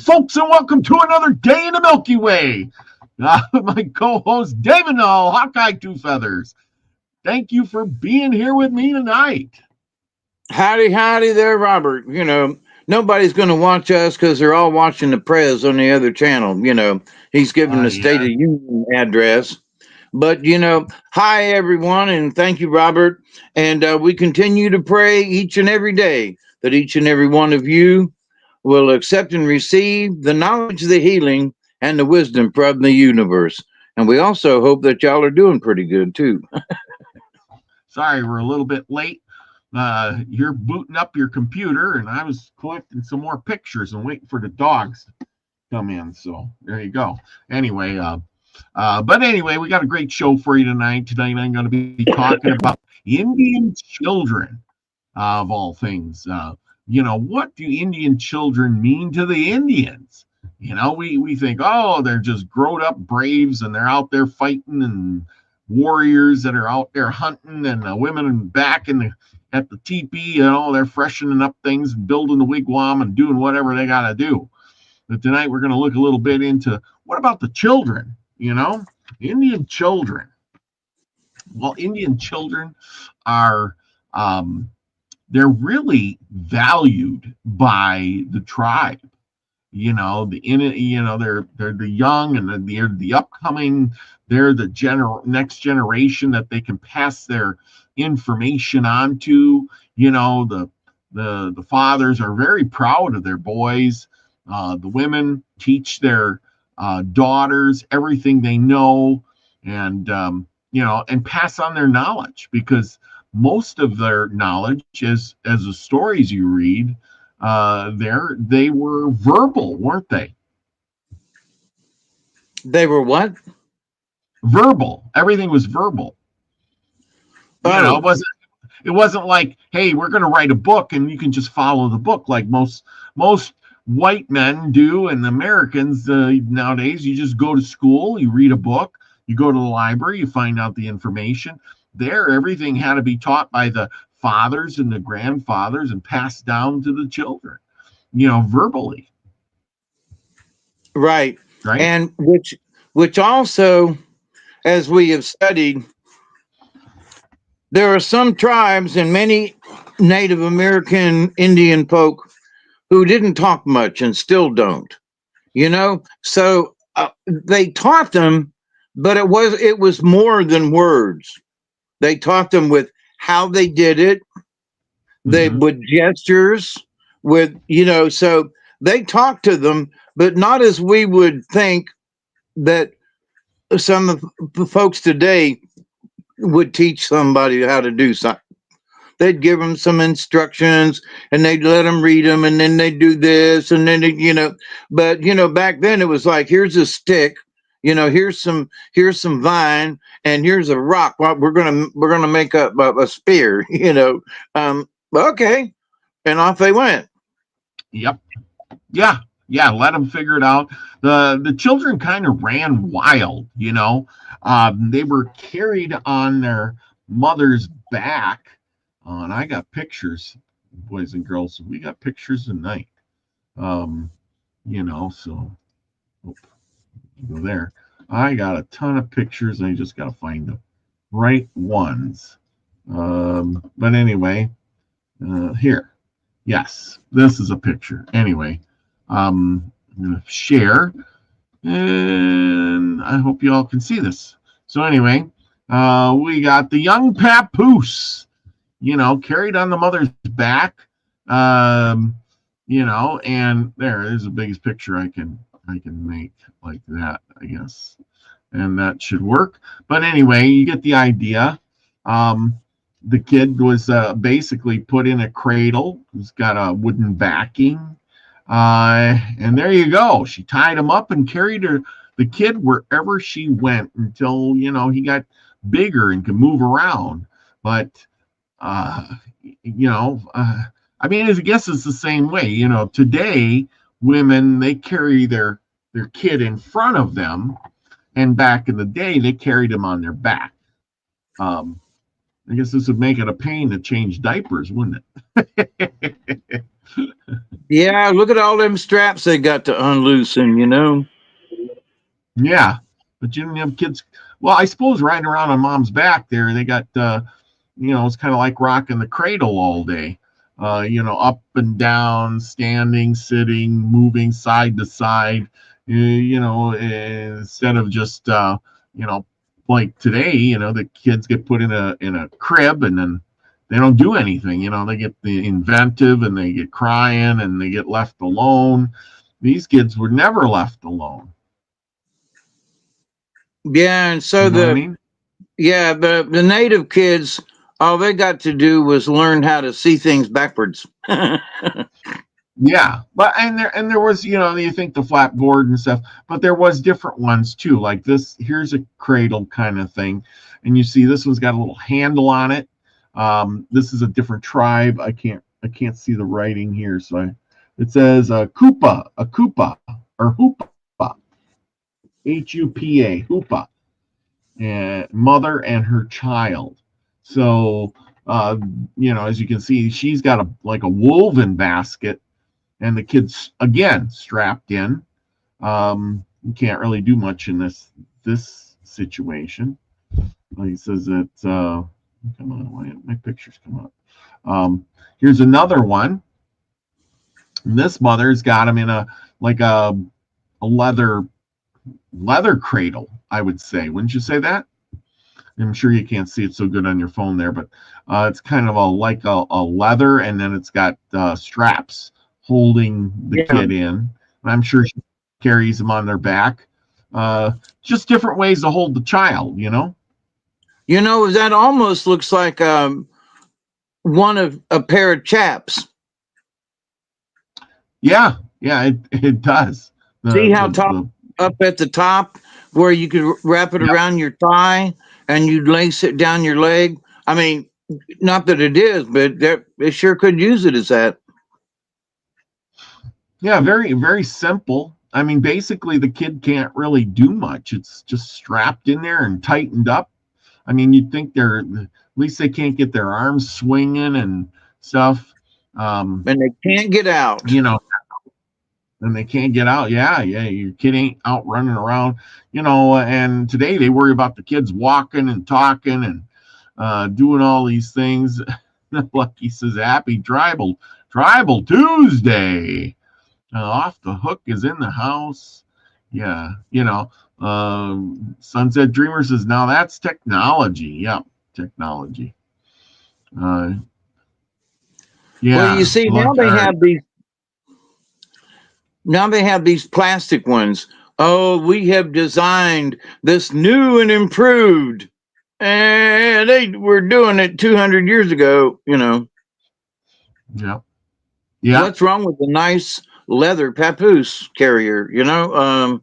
folks, and welcome to another day in the Milky Way. My co-host, David Null, Hawkeye Two Feathers. Thank you for being here with me tonight. Howdy, howdy there, Robert. Nobody's going to watch us because they're all watching the prez on the other channel. He's giving the State Yeah. of Union address. But, hi, everyone, and thank you, Robert. And we continue to pray each and every day that each and every one of you will accept and receive the knowledge, the healing, and the wisdom from the universe. And we also hope that y'all are doing pretty good, too. Sorry, we're a little bit late. You're booting up your computer, and I was collecting some more pictures and waiting for the dogs to come in. So there you go. Anyway, but anyway, we got a great show for you tonight. Tonight I'm going to be talking about Indian children, of all things. What do Indian children mean to the Indians? We think, oh, they're just grown up braves and they're out there fighting, and warriors that are out there hunting, and women back at the teepee, they're freshening up things and building the wigwam and doing whatever they got to do. But tonight we're going to look a little bit into what about the children, Indian children. Well, Indian children are, they're really valued by the tribe. They're the young, and they're the upcoming. They're the next generation that they can pass their information on to. The fathers are very proud of their boys. The women teach their daughters everything they know, and and pass on their knowledge, because most of their knowledge is, as the stories you read, they were verbal, weren't they? They were what? Verbal. Everything was verbal. Oh. It wasn't like, hey, we're going to write a book and you can just follow the book like most white men do, and Americans nowadays. You just go to school, you read a book, you go to the library, you find out the information. There, everything had to be taught by the fathers and the grandfathers and passed down to the children, verbally. Right. Right. And which also, as we have studied, there are some tribes and many Native American Indian folk who didn't talk much and still don't, so they taught them, but it was more than words. They taught them with how they did it. They with gestures, so they talked to them, but not as we would think that some of the folks today would teach somebody how to do something. They'd give them some instructions and they'd let them read them, and then they'd do this, and then but back then it was like, here's a stick, here's some vine, and here's a rock. Well, we're gonna make up a spear, okay, and off they went. Yep. Yeah. Let them figure it out. The children kind of ran wild. They were carried on their mother's back. And I got pictures, boys and girls. We got pictures tonight. So go there. I got a ton of pictures, and I just got to find the right ones. But anyway, here. Yes, this is a picture. Anyway, I'm going to share, and I hope you all can see this. So anyway, we got the young papoose, carried on the mother's back, and there's the biggest picture I can make like that, I guess, and that should work. But anyway, you get the idea. The kid was basically put in a cradle. It's got a wooden backing, and there you go. She tied him up and carried the kid wherever she went until he got bigger and could move around. But I guess it's the same way. Today women, they carry their kid in front of them, and back in the day they carried him on their back. I guess this would make it a pain to change diapers, wouldn't it? Yeah, look at all them straps they got to unloosen, you know. Yeah, but you didn't have kids. Well, I suppose riding around on mom's back there, they got it's kind of like rocking the cradle all day. Up and down, standing, sitting, moving side to side. Instead of just like today, the kids get put in a crib and then they don't do anything. They get the inventive and they get crying and they get left alone. These kids were never left alone. Yeah, and so You know what I mean? the native kids, all they got to do was learn how to see things backwards. Yeah, but and there was you think the flat board and stuff, but there was different ones too. Like this, here's a cradle kind of thing, and you see this one's got a little handle on it. This is a different tribe. I can't see the writing here, so it says a Koopa, or Hoopa, Hupa, Hoopa, and mother and her child. So as you can see, she's got a woven basket. And the kid's again strapped in. You can't really do much in this situation. He says that come on, why didn't my pictures come up? Here's another one. And this mother's got him in a leather cradle, I would say. Wouldn't you say that? I'm sure you can't see it so good on your phone there, but it's kind of a leather, and then it's got straps holding the kid in. I'm sure she carries them on their back. Just different ways to hold the child, That almost looks like one of a pair of chaps. Yeah, it does. See how up at the top where you could wrap it around your thigh and you'd lace it down your leg. I mean, not that it is, but it sure could use it as that. Yeah, very, very simple. I mean, basically, the kid can't really do much. It's just strapped in there and tightened up. I mean, you'd think at least they can't get their arms swinging and stuff. And they can't get out. And they can't get out. Yeah, your kid ain't out running around, and today they worry about the kids walking and talking and doing all these things. Like he says, happy Tribal Tuesday. Off the Hook is in the house. Yeah, Sunset Dreamer says, now that's technology. Yeah, technology. Yeah. Well, you see, now they have these plastic ones. Oh, we have designed this new and improved. And they were doing it 200 years ago, Yeah. Yeah. What's wrong with a nice leather papoose carrier, Yeah.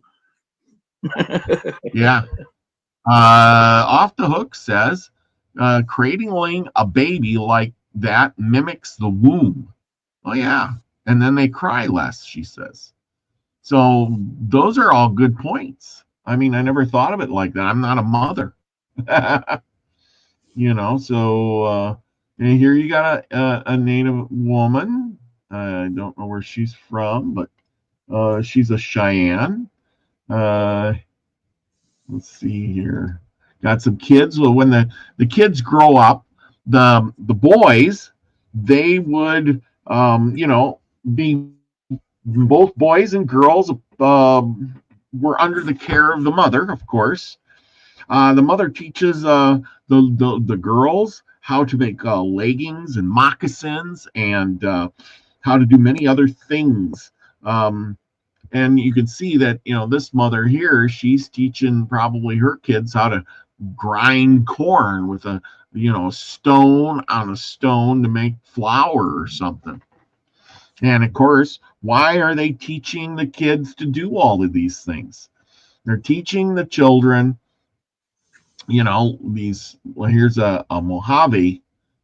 Off the Hook says, cradling a baby like that mimics the womb. Oh, yeah. And then they cry less, she says. So those are all good points. I mean, I never thought of it like that. I'm not a mother. So and here you got a Native woman. I don't know where she's from, but she's a Cheyenne. Let's see here. Got some kids. Well, when the kids grow up, the boys, they would be, both boys and girls were under the care of the mother, of course. The mother teaches the girls how to make leggings and moccasins and how to do many other things. And you can see that, this mother here, she's teaching probably her kids how to grind corn with a stone on a stone to make flour or something. And of course, why are they teaching the kids to do all of these things? They're teaching the children, here's a Mojave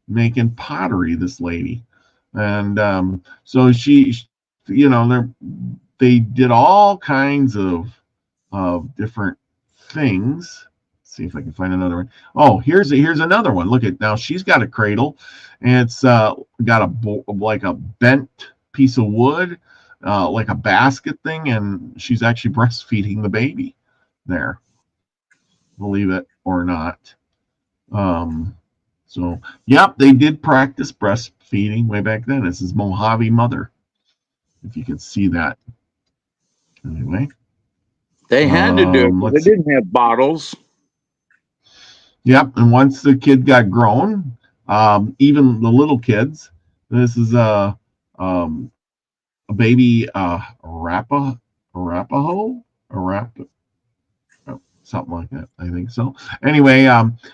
making pottery, this lady. And so she, they did all kinds of different things. Let's see if I can find another one. Oh, here's another one. Look at, now she's got a cradle, and it's got like a bent piece of wood, like a basket thing, and she's actually breastfeeding the baby there, believe it or not. So, yep, they did practice breastfeeding way back then. This is Mojave Mother, if you can see that. Anyway, They had to do it 'cause they let's see. didn't have bottles. Yep, and once the kid got grown, even the little kids, this is a baby Arapaho, something like that. I think so. Anyway,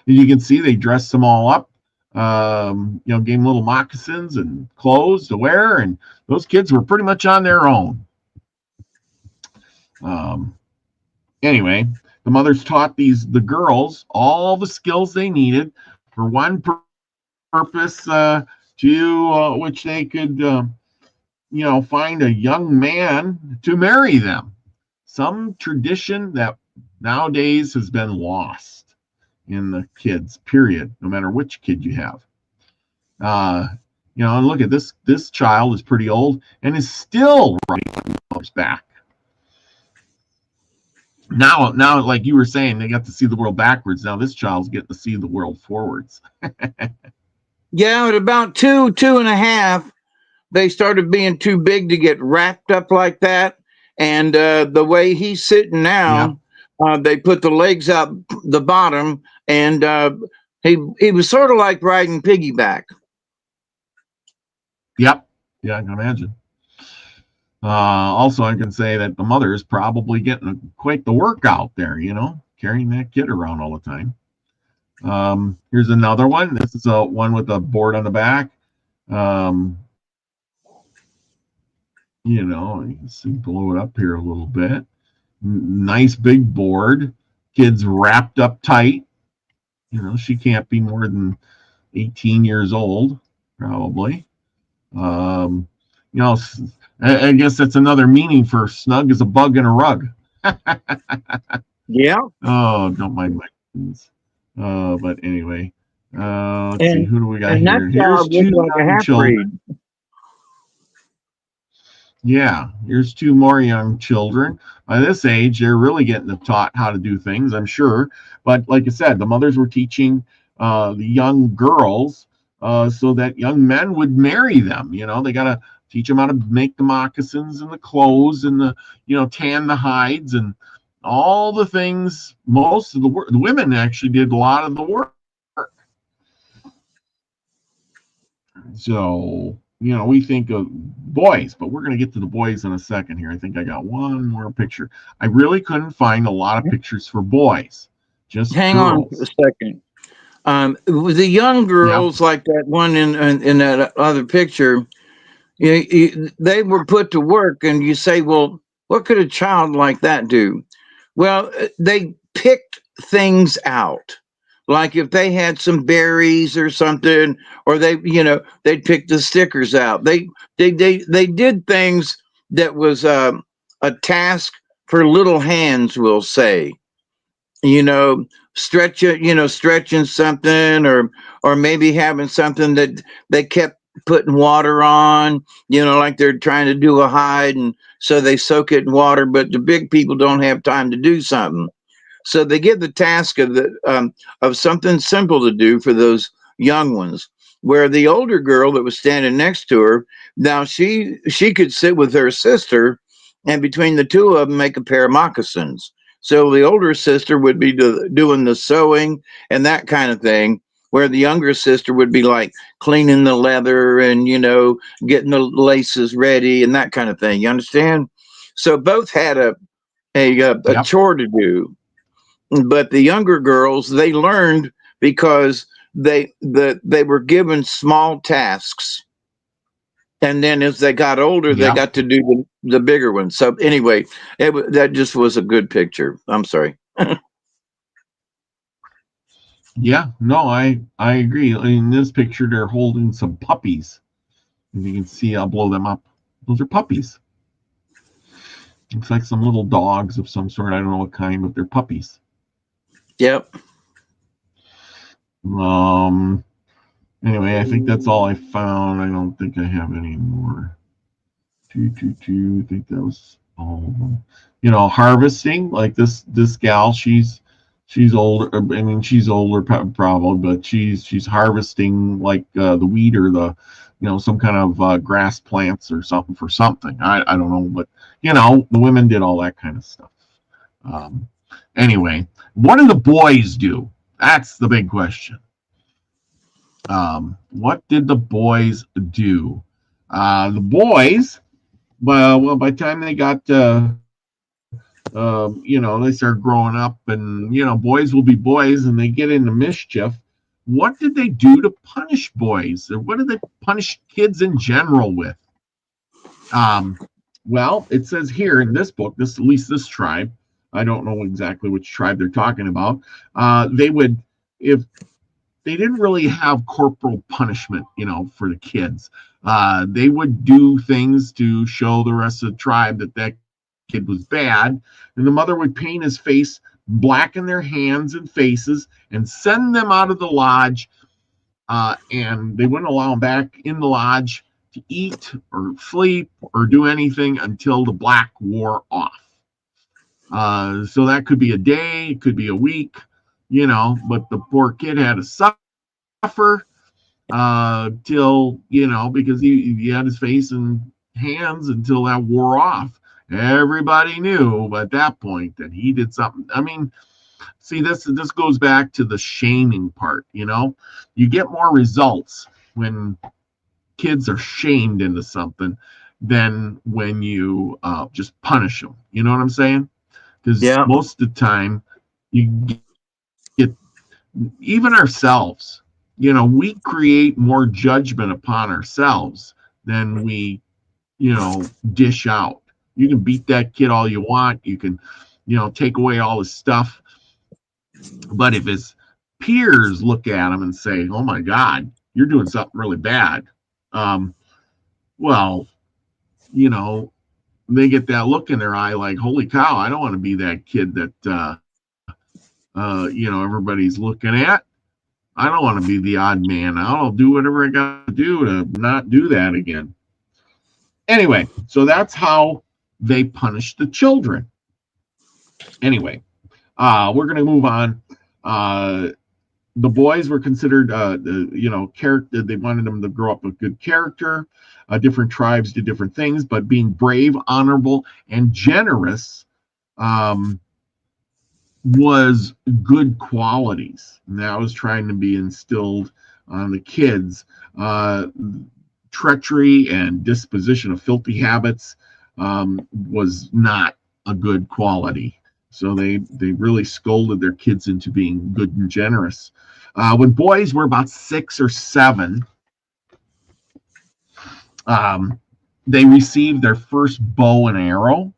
you can see they dressed them all up. Gave them little moccasins and clothes to wear, and those kids were pretty much on their own. Anyway, the mothers taught the girls all the skills they needed for one purpose, to which they could, find a young man to marry them. Some tradition that nowadays has been lost in the kids, period, no matter which kid you have. And look at this child is pretty old and is still riding on the mother's back. Now, like you were saying, they got to see the world backwards. Now this child's getting to see the world forwards. Yeah, at about 2.5, they started being too big to get wrapped up like that. And the way he's sitting now, they put the legs out the bottom, and he was sort of like riding piggyback. Yep. Yeah, I can imagine. Also, I can say that the mother is probably getting quite the workout there, carrying that kid around all the time. Here's another one. This is one with a board on the back. You can see, blow it up here a little bit. Nice big board. Kid's wrapped up tight. She can't be more than 18 years old, probably. I guess that's another meaning for snug as a bug in a rug. Yeah. Oh, don't mind my kids. But anyway, let's see, who do we got here? Here's two young children. Yeah, here's two more young children. By this age, they're really getting taught how to do things, I'm sure. But like I said, the mothers were teaching the young girls so that young men would marry them. They got to teach them how to make the moccasins and the clothes and tan the hides and all the things. Most of the work, the women actually did a lot of the work. So, we think of boys, but we're going to get to the boys in a second here. I think I got one more picture. I really couldn't find a lot of pictures for boys. Just hang girls. on a second. The young girls, like that one in that other picture, they were put to work, and you say, well, what could a child like that do? Well, they picked things out. Like if they had some berries or something, or they'd pick the stickers out. They did things that was a task for little hands, we'll say. Stretching something, or maybe having something that they kept putting water on, like they're trying to do a hide, and so they soak it in water, but the big people don't have time to do something. So they give the task of something simple to do for those young ones, where the older girl that was standing next to her, now she could sit with her sister, and between the two of them make a pair of moccasins. So the older sister would be doing the sewing and that kind of thing, where the younger sister would be like cleaning the leather and, getting the laces ready and that kind of thing. You understand? So both had a chore to do. But the younger girls, they learned because they were given small tasks. And then as they got older, they got to do the bigger ones. So anyway, that just was a good picture. I'm sorry. Yeah, no, I agree. In this picture, they're holding some puppies. If you can see, I'll blow them up. Those are puppies. Looks like some little dogs of some sort. I don't know what kind, but they're puppies. Yep. Anyway, I think that's all I found. I don't think I have any more. I think that was all of them. Harvesting, like this gal, she's older. I mean, she's older probably, but she's harvesting like the wheat or the some kind of grass plants or something for something. I don't know, but the women did all that kind of stuff. Um, anyway, what do the boys do? That's the big question. What did the boys do? The boys, well, by the time they got, they start growing up, and boys will be boys, and they get into mischief. What did they do to punish boys, or what did they punish kids in general with? Um, well, it says here in this book, at least this tribe, I don't know exactly which tribe they're talking about. They would, if they didn't really have corporal punishment, for the kids. They would do things to show the rest of the tribe that kid was bad, and the mother would paint his face, blacken their hands and faces, and send them out of the lodge. And they wouldn't allow them back in the lodge to eat or sleep or do anything until the black wore off. So that could be a day, it could be a week, but the poor kid had to suffer till because he had his face and hands until that wore off. Everybody knew at that point that he did something. I mean, see, this goes back to the shaming part. You get more results when kids are shamed into something than when you just punish them. You know what I'm saying? Because most of the time you get, even ourselves, we create more judgment upon ourselves than we, dish out. You can beat that kid all you want. You can, take away all his stuff. But if his peers look at him and say, "Oh my God, you're doing something really bad," well, they get that look in their eye like, "Holy cow, I don't want to be that kid that everybody's looking at. I don't want to be the odd man. I'll do whatever I got to do to not do that again." Anyway, so that's how they punish the children. Anyway, we're going to move on. The boys were considered, character. They wanted them to grow up with good character. Different tribes did different things, but being brave, honorable, and generous was good qualities. And that was trying to be instilled on the kids. Treachery and disposition of filthy habits was not a good quality. So they really scolded their kids into being good and generous. When boys were about 6 or 7, they received their first bow and arrow.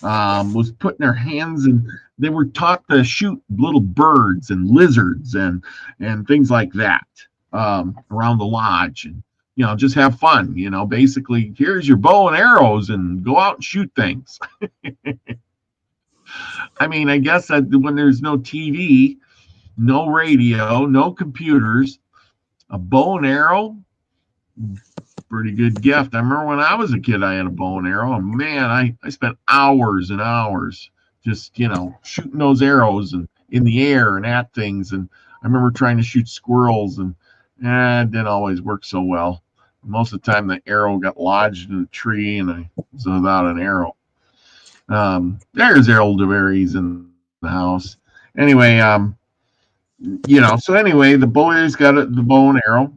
Was put in their hands, and they were taught to shoot little birds and lizards and things like that around the lodge, and just have fun. Basically, here's your bow and arrows, and go out and shoot things. I mean, I guess that when there's no TV, no radio, no computers, a bow and arrow, pretty good gift. I remember when I was a kid, I had a bow and arrow, and man, I spent hours and hours just shooting those arrows and in the air and at things. And I remember trying to shoot squirrels, and it didn't always work so well. Most of the time, the arrow got lodged in a tree, and I was without an arrow. There's elderberries in the house. Anyway, so anyway, the boys got the bow and arrow,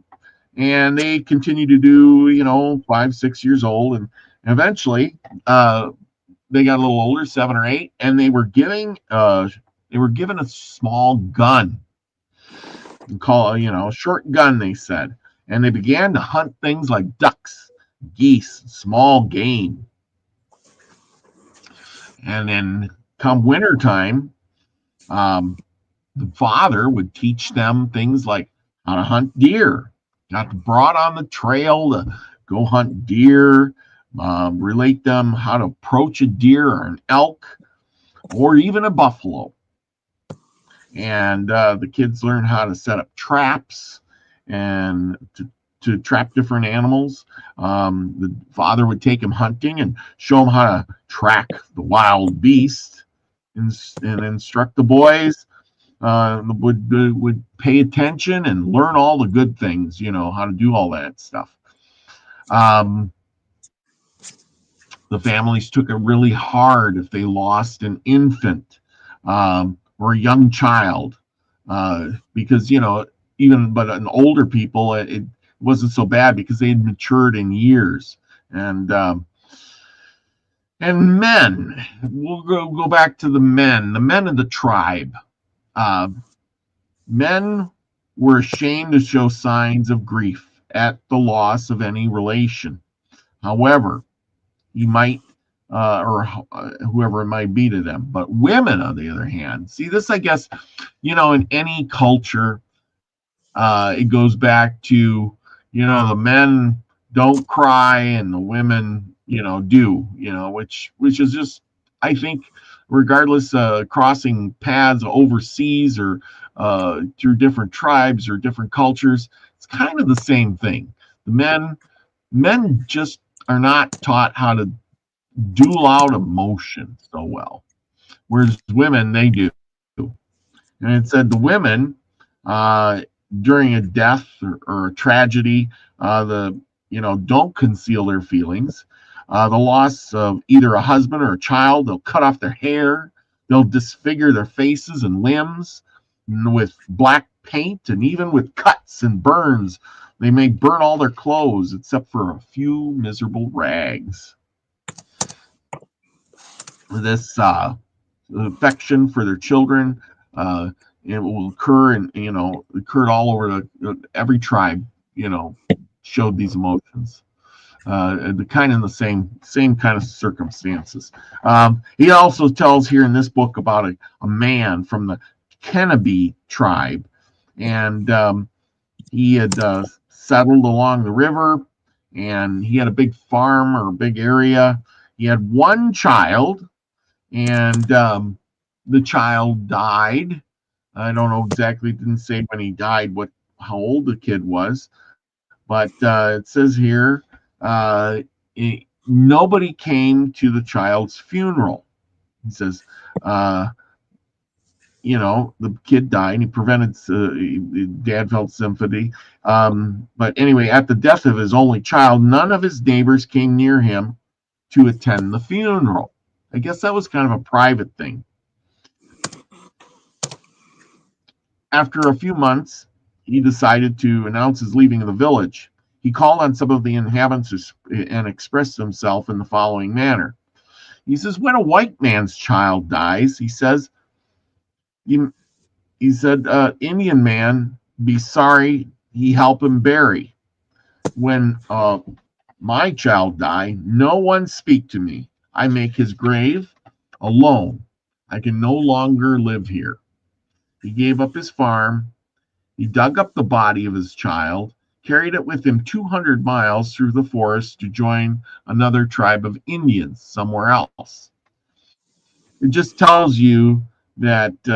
and they continue to do, 5, 6 years old, and eventually, they got a little older, 7 or 8, and they were given a small gun, a short gun, they said, and they began to hunt things like ducks, geese, small game. And then come wintertime, the father would teach them things like how to hunt deer, got brought on the trail to go hunt deer, relate them how to approach a deer or an elk or even a buffalo. And the kids learn how to set up traps and to trap different animals. The father would take him hunting and show him how to track the wild beast, and instruct the boys. Would pay attention and learn all the good things, how to do all that stuff. The families took it really hard if they lost an infant or a young child, because but in older people it wasn't so bad because they had matured in years. And men, we'll go back to the men of the tribe. Men were ashamed to show signs of grief at the loss of any relation. However, you might, or whoever it might be to them. But women, on the other hand, see this, I guess, in any culture, it goes back to, the men don't cry and the women, do, which is just, I think, regardless, crossing paths overseas or through different tribes or different cultures, it's kind of the same thing. The men just are not taught how to duel out emotion so well, whereas women, they do. And it said the women, during a death or a tragedy, don't conceal their feelings. The loss of either a husband or a child, they'll cut off their hair, they'll disfigure their faces and limbs with black paint, and even with cuts and burns. They may burn all their clothes except for a few miserable rags. This affection for their children, it will occur, and occurred all over every tribe. Showed these emotions. The kind of the same kind of circumstances. He also tells here in this book about a man from the Kennebec tribe, and he had settled along the river, and he had a big farm or a big area. He had one child, and the child died. I don't know exactly, it didn't say when he died how old the kid was, but it says here, nobody came to the child's funeral. He says, the kid died, and he prevented, dad felt sympathy. But anyway, at the death of his only child, none of his neighbors came near him to attend the funeral. I guess that was kind of a private thing. After a few months, he decided to announce his leaving of the village. He called on some of the inhabitants and expressed himself in the following manner. He says, when a white man's child dies, he said, Indian man, be sorry he help him bury. When my child die, no one speak to me. I make his grave alone. I can no longer live here. He gave up his farm. He dug up the body of his child, carried it with him 200 miles through the forest to join another tribe of Indians somewhere else. It just tells you that, he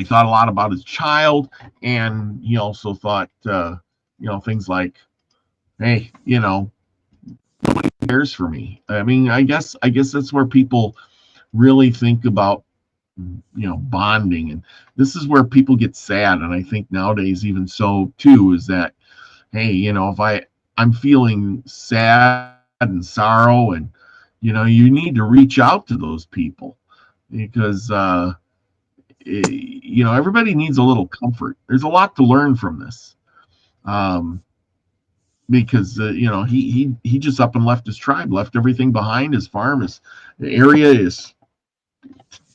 thought a lot about his child, and he also thought, things like, hey, nobody cares for me. I mean, I guess that's where people really think about, bonding. And this is where people get sad. And I think nowadays, even so too, is that, hey, if I'm feeling sad and sorrow, and, you need to reach out to those people, because, everybody needs a little comfort. There's a lot to learn from this. Because he just up and left his tribe, left everything behind, his farm, his area,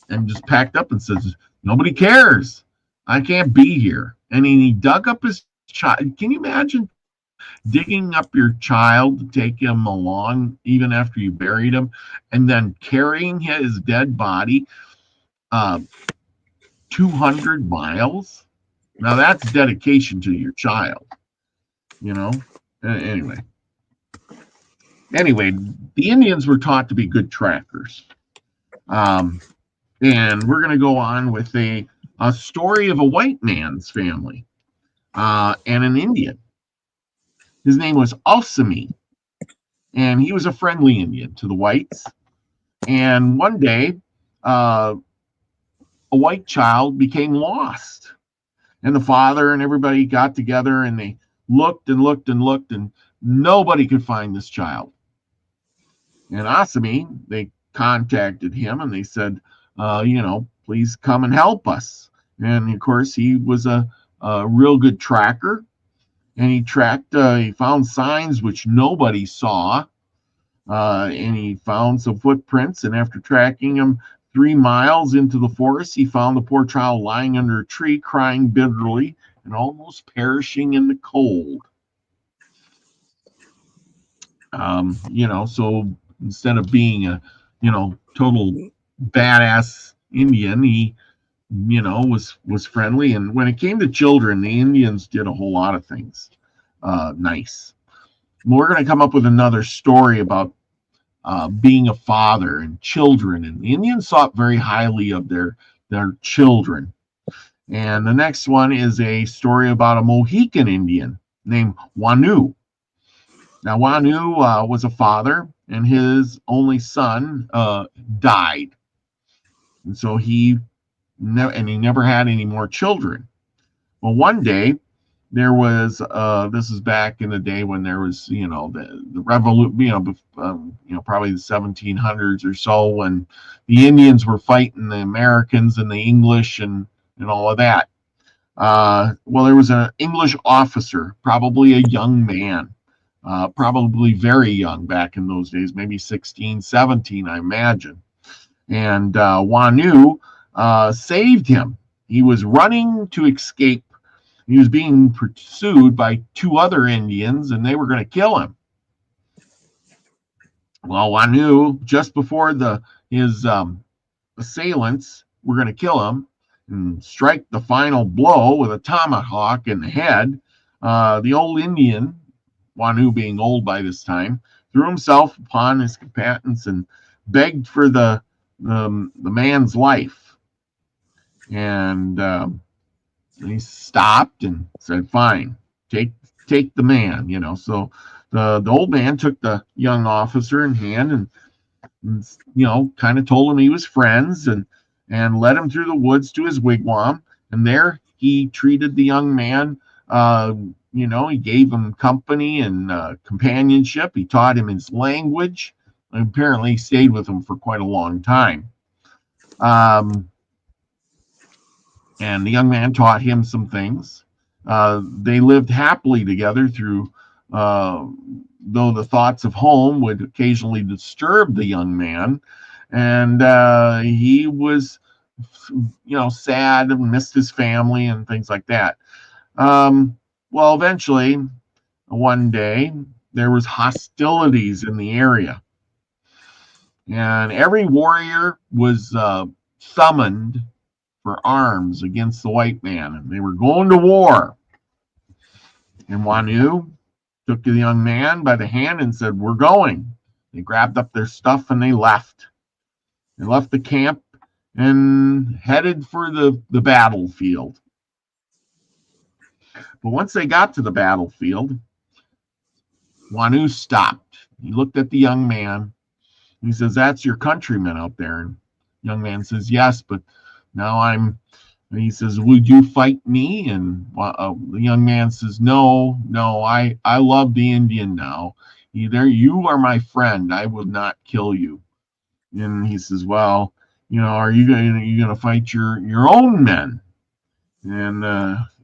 and just packed up and says, nobody cares. I can't be here. And he dug up his child. Can you imagine digging up your child to take him along even after you buried him, and then carrying his dead body 200 miles? Now that's dedication to your child, Anyway, the Indians were taught to be good trackers. And we're going to go on with a story of a white man's family. and an Indian. His name was Odysee, and he was a friendly Indian to the whites. And one day, a white child became lost. And the father and everybody got together and they looked and looked and looked, and nobody could find this child. And Odysee, they contacted him and they said, please come and help us. And of course, he was a real good tracker, and he found signs which nobody saw, and he found some footprints. And after tracking him 3 miles into the forest, he found the poor child lying under a tree, crying bitterly and almost perishing in the cold. So instead of being a, total badass Indian, he, was friendly. And when it came to children, the Indians did a whole lot of things nice. We're going to come up with another story about being a father and children. And the Indians thought very highly of their children. And the next one is a story about a Mohican Indian named Wanu. Now, Wanu was a father, and his only son died. And so he never had any more children. Well, one day, there was this is back in the day when there was the revolution, probably the 1700s or so, when the Indians were fighting the Americans and the English and all of that. Well, there was an English officer, probably a young man, probably very young back in those days, maybe 16, 17, I imagine. And Wanu saved him. He was running to escape. He was being pursued by 2 other Indians, and they were going to kill him. Well, Wanu, just before his assailants were going to kill him and strike the final blow with a tomahawk in the head, the old Indian, Wanu being old by this time, threw himself upon his combatants and begged for the man's life. And he stopped and said, "Fine, take the man." So the old man took the young officer in hand and kind of told him he was friends and led him through the woods to his wigwam. And there he treated the young man. He gave him company and companionship. He taught him his language. And apparently, he stayed with him for quite a long time. And the young man taught him some things. They lived happily together through, though the thoughts of home would occasionally disturb the young man. And he was, sad and missed his family and things like that. Well, eventually, one day, there was hostilities in the area. And every warrior was summoned for arms against the white man, and they were going to war. And Wanu took the young man by the hand and said, "We're going." They grabbed up their stuff and they left. They left the camp and headed for the battlefield. But once they got to the battlefield, Wanu stopped. He looked at the young man. He says, "That's your countryman out there." And the young man says, "Yes, but now he says, "Would you fight me?" And the young man says, No, I love the Indian now. You are my friend. I will not kill you." And he says, "Well, are you going to fight your own men?" And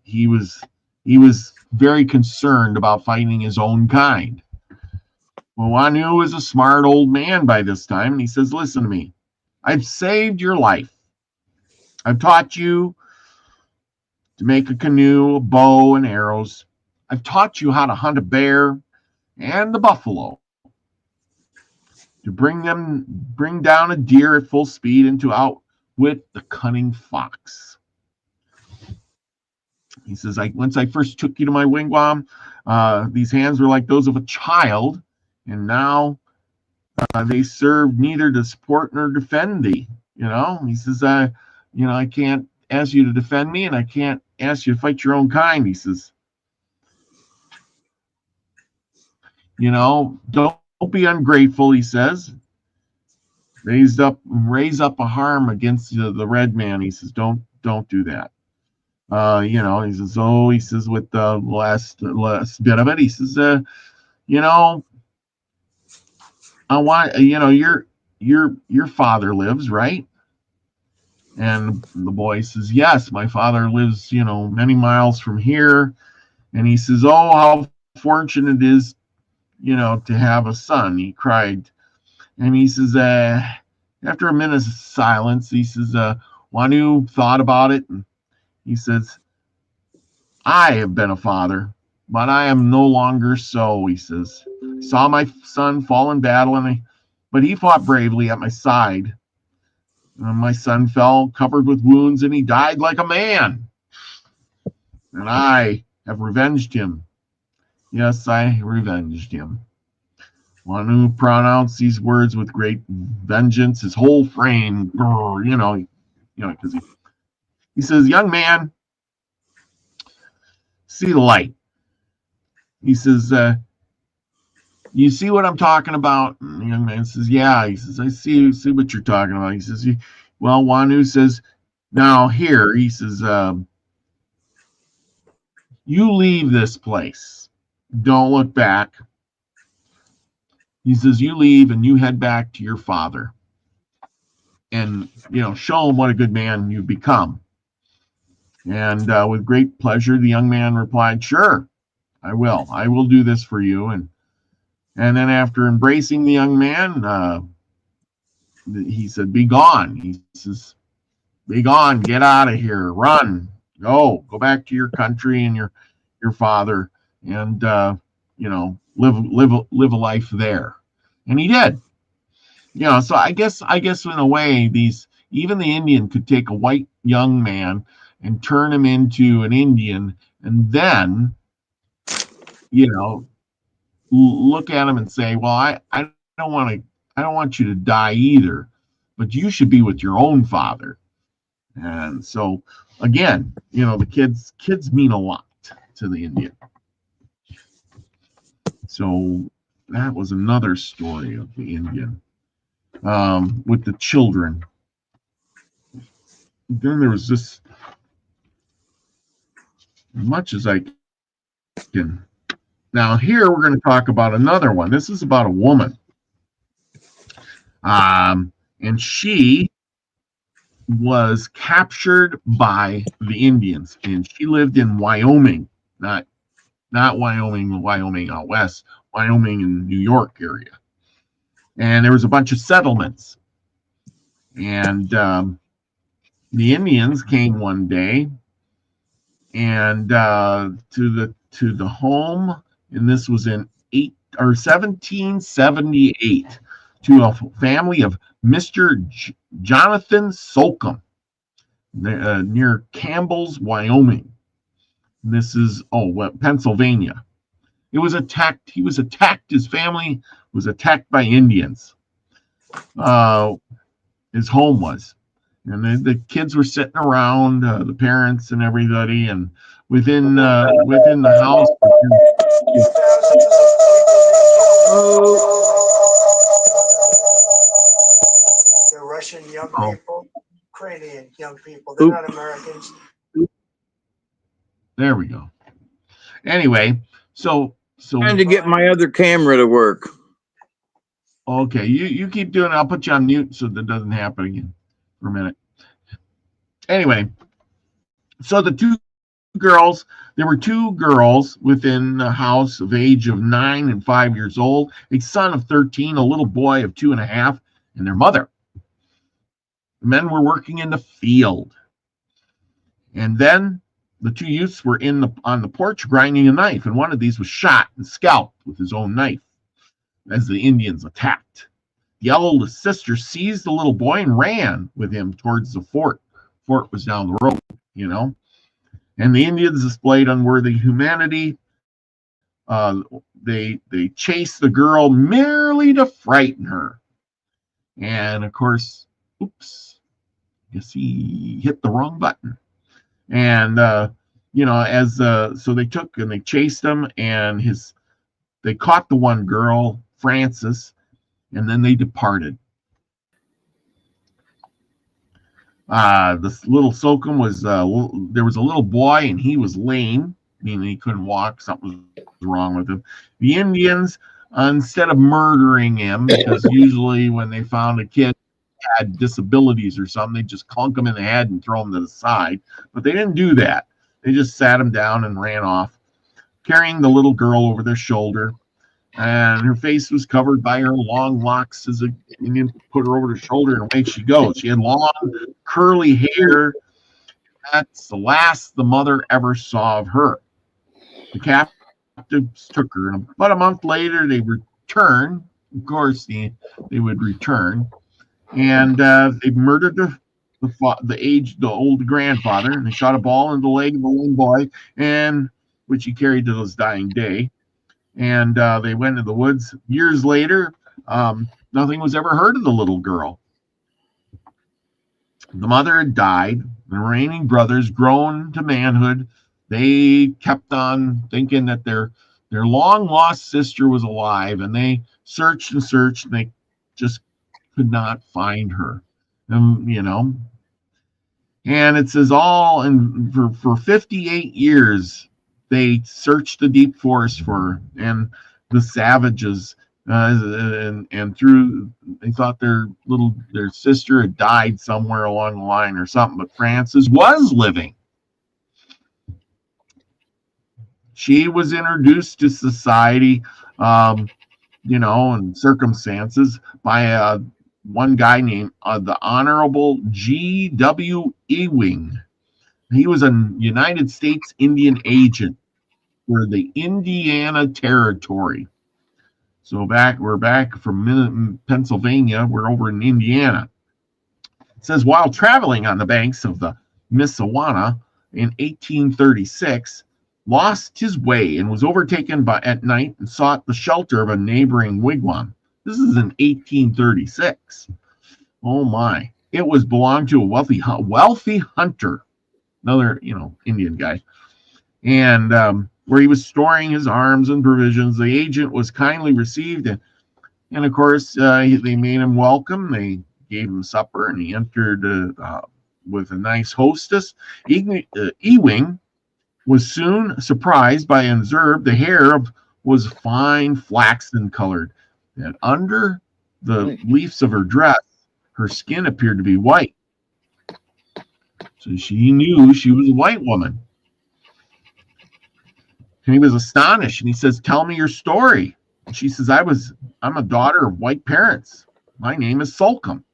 he was very concerned about fighting his own kind. Well, Wanu was a smart old man by this time, and he says, "Listen to me. I've saved your life. I've taught you to make a canoe, a bow, and arrows. I've taught you how to hunt a bear and the buffalo, to bring down a deer at full speed, and to outwit the cunning fox." He says, "Once I first took you to my wigwam, these hands were like those of a child, and now they serve neither to support nor defend thee." He says, I can't ask you to defend me, and I can't ask you to fight your own kind. He says, You know, don't be ungrateful, he says. Raise up a harm against the red man. He says, don't do that. You know, he says, oh, he says, with the last bit of it, he says, you know, I want, you know, your father lives, right? And the boy says, yes, my father lives, you know, many miles from here. And he says, oh, how fortunate it is, you know, to have a son. He cried. And he says, after a minute's silence, he says, Wanu thought about it. And he says, I have been a father, but I am no longer so, he says. I saw my son fall in battle, but he fought bravely at my side. My son fell covered with wounds, and he died like a man. And I have revenged him. Yes, I revenged him. Wanu pronounced these words with great vengeance. His whole frame, you know, because he says, young man, see the light. He says, you see what I'm talking about? And the young man says, yeah. He says, I see what you're talking about. He says, well, Wanu says, now here, he says, you leave this place. Don't look back. He says, you leave and you head back to your father. And, you know, show him what a good man you've become. And with great pleasure, the young man replied, sure, I will. I will do this for you. And then after embracing the young man, he said, be gone. He says, be gone, get out of here, run, go back to your country and your father, and you know, live a life there. And he did. You know, so I guess in a way, even the Indian could take a white young man and turn him into an Indian, and then, you know, look at him and say, well, I don't want you to die either, but you should be with your own father. And so again, you know, the kids mean a lot to the Indian. So that was another story of the Indian with the children. Then there was just as much as I can. Now here we're going to talk about another one. This is about a woman. And she was captured by the Indians, and she lived in Wyoming, not Wyoming out west, Wyoming in New York area. And there was a bunch of settlements, and the Indians came one day and to the home, and this was in 1778, to a family of Mr. Jonathan Slocum near Campbell's, Wyoming. And this is Pennsylvania. He was attacked. His family was attacked by Indians. His home was, and the kids were sitting around, the parents and everybody, and within the house. They're Russian young people, Ukrainian young people. They're not Americans. There we go. Anyway, so trying to get my other camera to work. Okay, you keep doing it. I'll put you on mute so that doesn't happen again for a minute. Anyway, so there were two girls within the house of age of 9 and 5 years old, a son of 13, a little boy of 2.5, and their mother. The men were working in the field. And then the two youths were on the porch grinding a knife, and one of these was shot and scalped with his own knife as the Indians attacked. The eldest sister seized the little boy and ran with him towards the fort. Fort was down the road, you know. And the Indians displayed unworthy humanity. They chased the girl merely to frighten her. And of course, oops, I guess he hit the wrong button. And so they took and they chased him, and his they caught the one girl, Frances, and then they departed. This little Slocum was, there was a little boy, and he was lame, meaning he couldn't walk. Something was wrong with him. The Indians, instead of murdering him, because usually when they found a kid had disabilities or something, they just clunk him in the head and throw him to the side. But they didn't do that. They just sat him down and ran off, carrying the little girl over their shoulder. And her face was covered by her long locks as a Indian put her over the shoulder, and away she goes. She had long, curly hair. That's the last the mother ever saw of her. The captives took her, and about a month later, they returned. Of course, they would return, and they murdered the old grandfather, and they shot a ball in the leg of the little boy, and which he carried to his dying day. And they went to the woods. Years later, nothing was ever heard of the little girl. The mother had died. The remaining brothers, grown to manhood, they kept on thinking that their long-lost sister was alive, and they searched and searched, and they just could not find her. You know. And it says for 58 years, they searched the deep forest for her, and the savages, and through they thought their sister had died somewhere along the line or something, but Frances was living. She was introduced to society, and circumstances by one guy named the Honorable G.W. Ewing. He was a United States Indian agent for the Indiana Territory. So we're back from Pennsylvania. We're over in Indiana. It says, while traveling on the banks of the Missawana in 1836, lost his way and was overtaken at night and sought the shelter of a neighboring wigwam. This is in 1836. Oh my! It belonged to a wealthy hunter. Another, Indian guy, and where he was storing his arms and provisions. The agent was kindly received, and of course, they made him welcome. They gave him supper, and he entered with a nice hostess. Ewing was soon surprised by and observed the hair was fine flaxen colored, and under the leaves of her dress, her skin appeared to be white. So she knew she was a white woman. And he was astonished, and he says, "Tell me your story." And she says, I'm a daughter of white parents. My name is Slocum.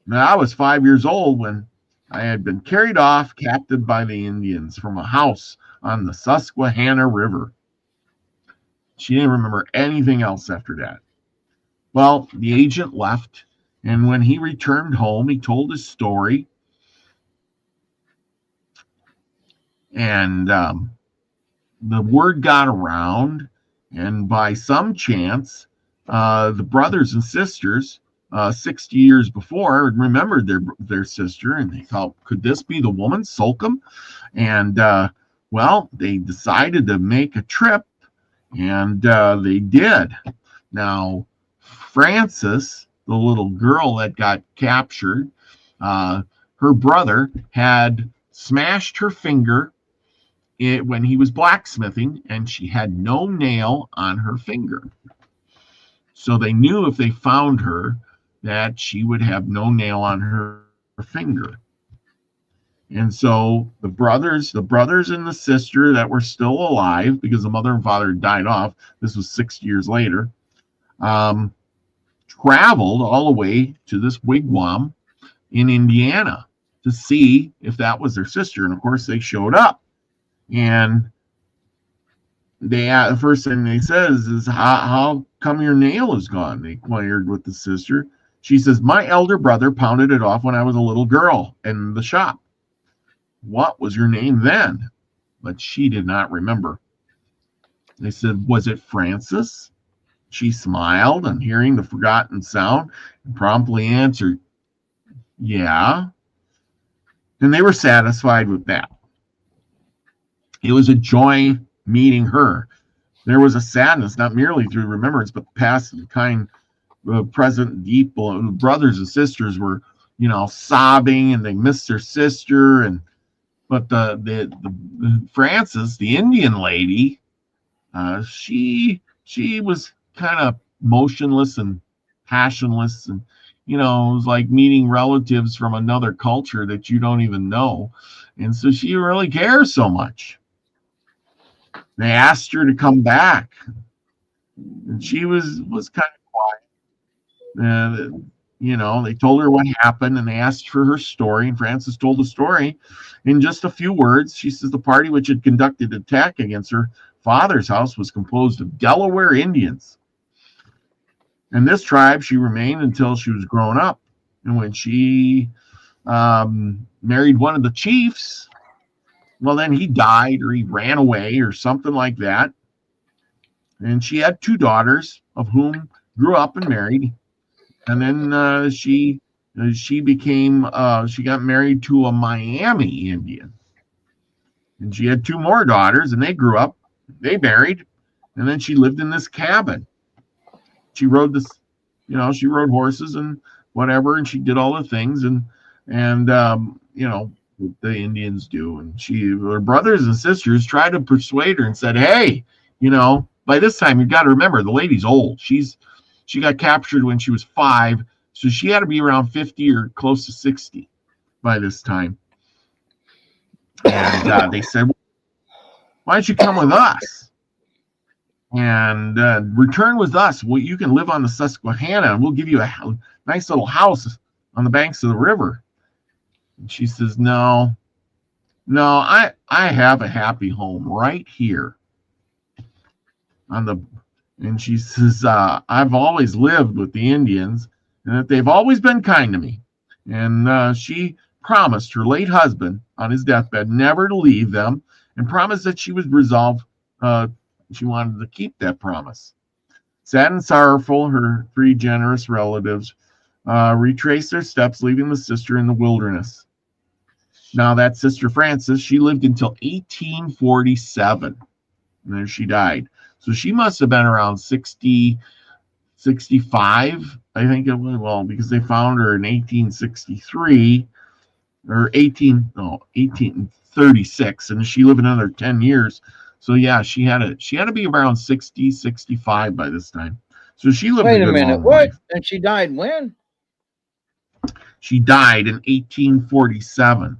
Now, I was 5 years old when I had been carried off captive by the Indians from a house on the Susquehanna River. She didn't remember anything else after that. Well, the agent left, and when he returned home, he told his story. And the word got around, and by some chance, the brothers and sisters, 60 years before, remembered their sister, and they thought, could this be the woman, Slocum? And they decided to make a trip, and they did. Now, Frances, the little girl that got captured, her brother had smashed her finger when he was blacksmithing, and she had no nail on her finger. So they knew if they found her that she would have no nail on her finger. And so the brothers and the sister that were still alive, because the mother and father died off, this was 6 years later, traveled all the way to this wigwam in Indiana to see if that was their sister. And of course they showed up. And the first thing they says is, how come your nail is gone? They inquired with the sister. She says, my elder brother pounded it off when I was a little girl in the shop. What was your name then? But she did not remember. They said, was it Frances? She smiled, and hearing the forgotten sound, and promptly answered, yeah. And they were satisfied with that. It was a joy meeting her. there was a sadness, not merely through remembrance, but the past and kind present deep brothers and sisters were, sobbing, and they missed their sister. And but the Frances, the Indian lady, she was kind of motionless and passionless, and it was like meeting relatives from another culture that you don't even know, and so she didn't really care so much. They asked her to come back, and she was kind of quiet. They told her what happened, and they asked for her story, and Frances told the story in just a few words. She says the party which had conducted an attack against her father's house was composed of Delaware Indians. And this tribe she remained until she was grown up. And when she married one of the chiefs, well, then he died, or he ran away or something like that. And she had 2 daughters, of whom grew up and married. And then she got married to a Miami Indian. And she had 2 more daughters, and they grew up, they married, and then she lived in this cabin. She rode she rode horses and whatever, and she did all the things, and the Indians do. And her brothers and sisters tried to persuade her and said, hey, by this time, you've got to remember, the lady's old. She got captured when she was 5, so she had to be around 50 or close to 60 by this time. And they said, why don't you come with us and return with us? Well, you can live on the Susquehanna, and we'll give you a nice little house on the banks of the river. And she says, no, I have a happy home right here and she says, I've always lived with the Indians, and that they've always been kind to me. And she promised her late husband on his deathbed never to leave them, and promised that she was resolved. She wanted to keep that promise. Sad and sorrowful, her 3 generous relatives retraced their steps, leaving the sister in the wilderness. Now, that sister Frances, she lived until 1847, and then she died. So she must have been around 60, 65, I think it was, well, because they found her in 1863 or 1836, and she lived another 10 years. So yeah, she had to be around 60, 65 by this time. So she lived Wait a a good minute, long what? life. And she died when? She died in 1847.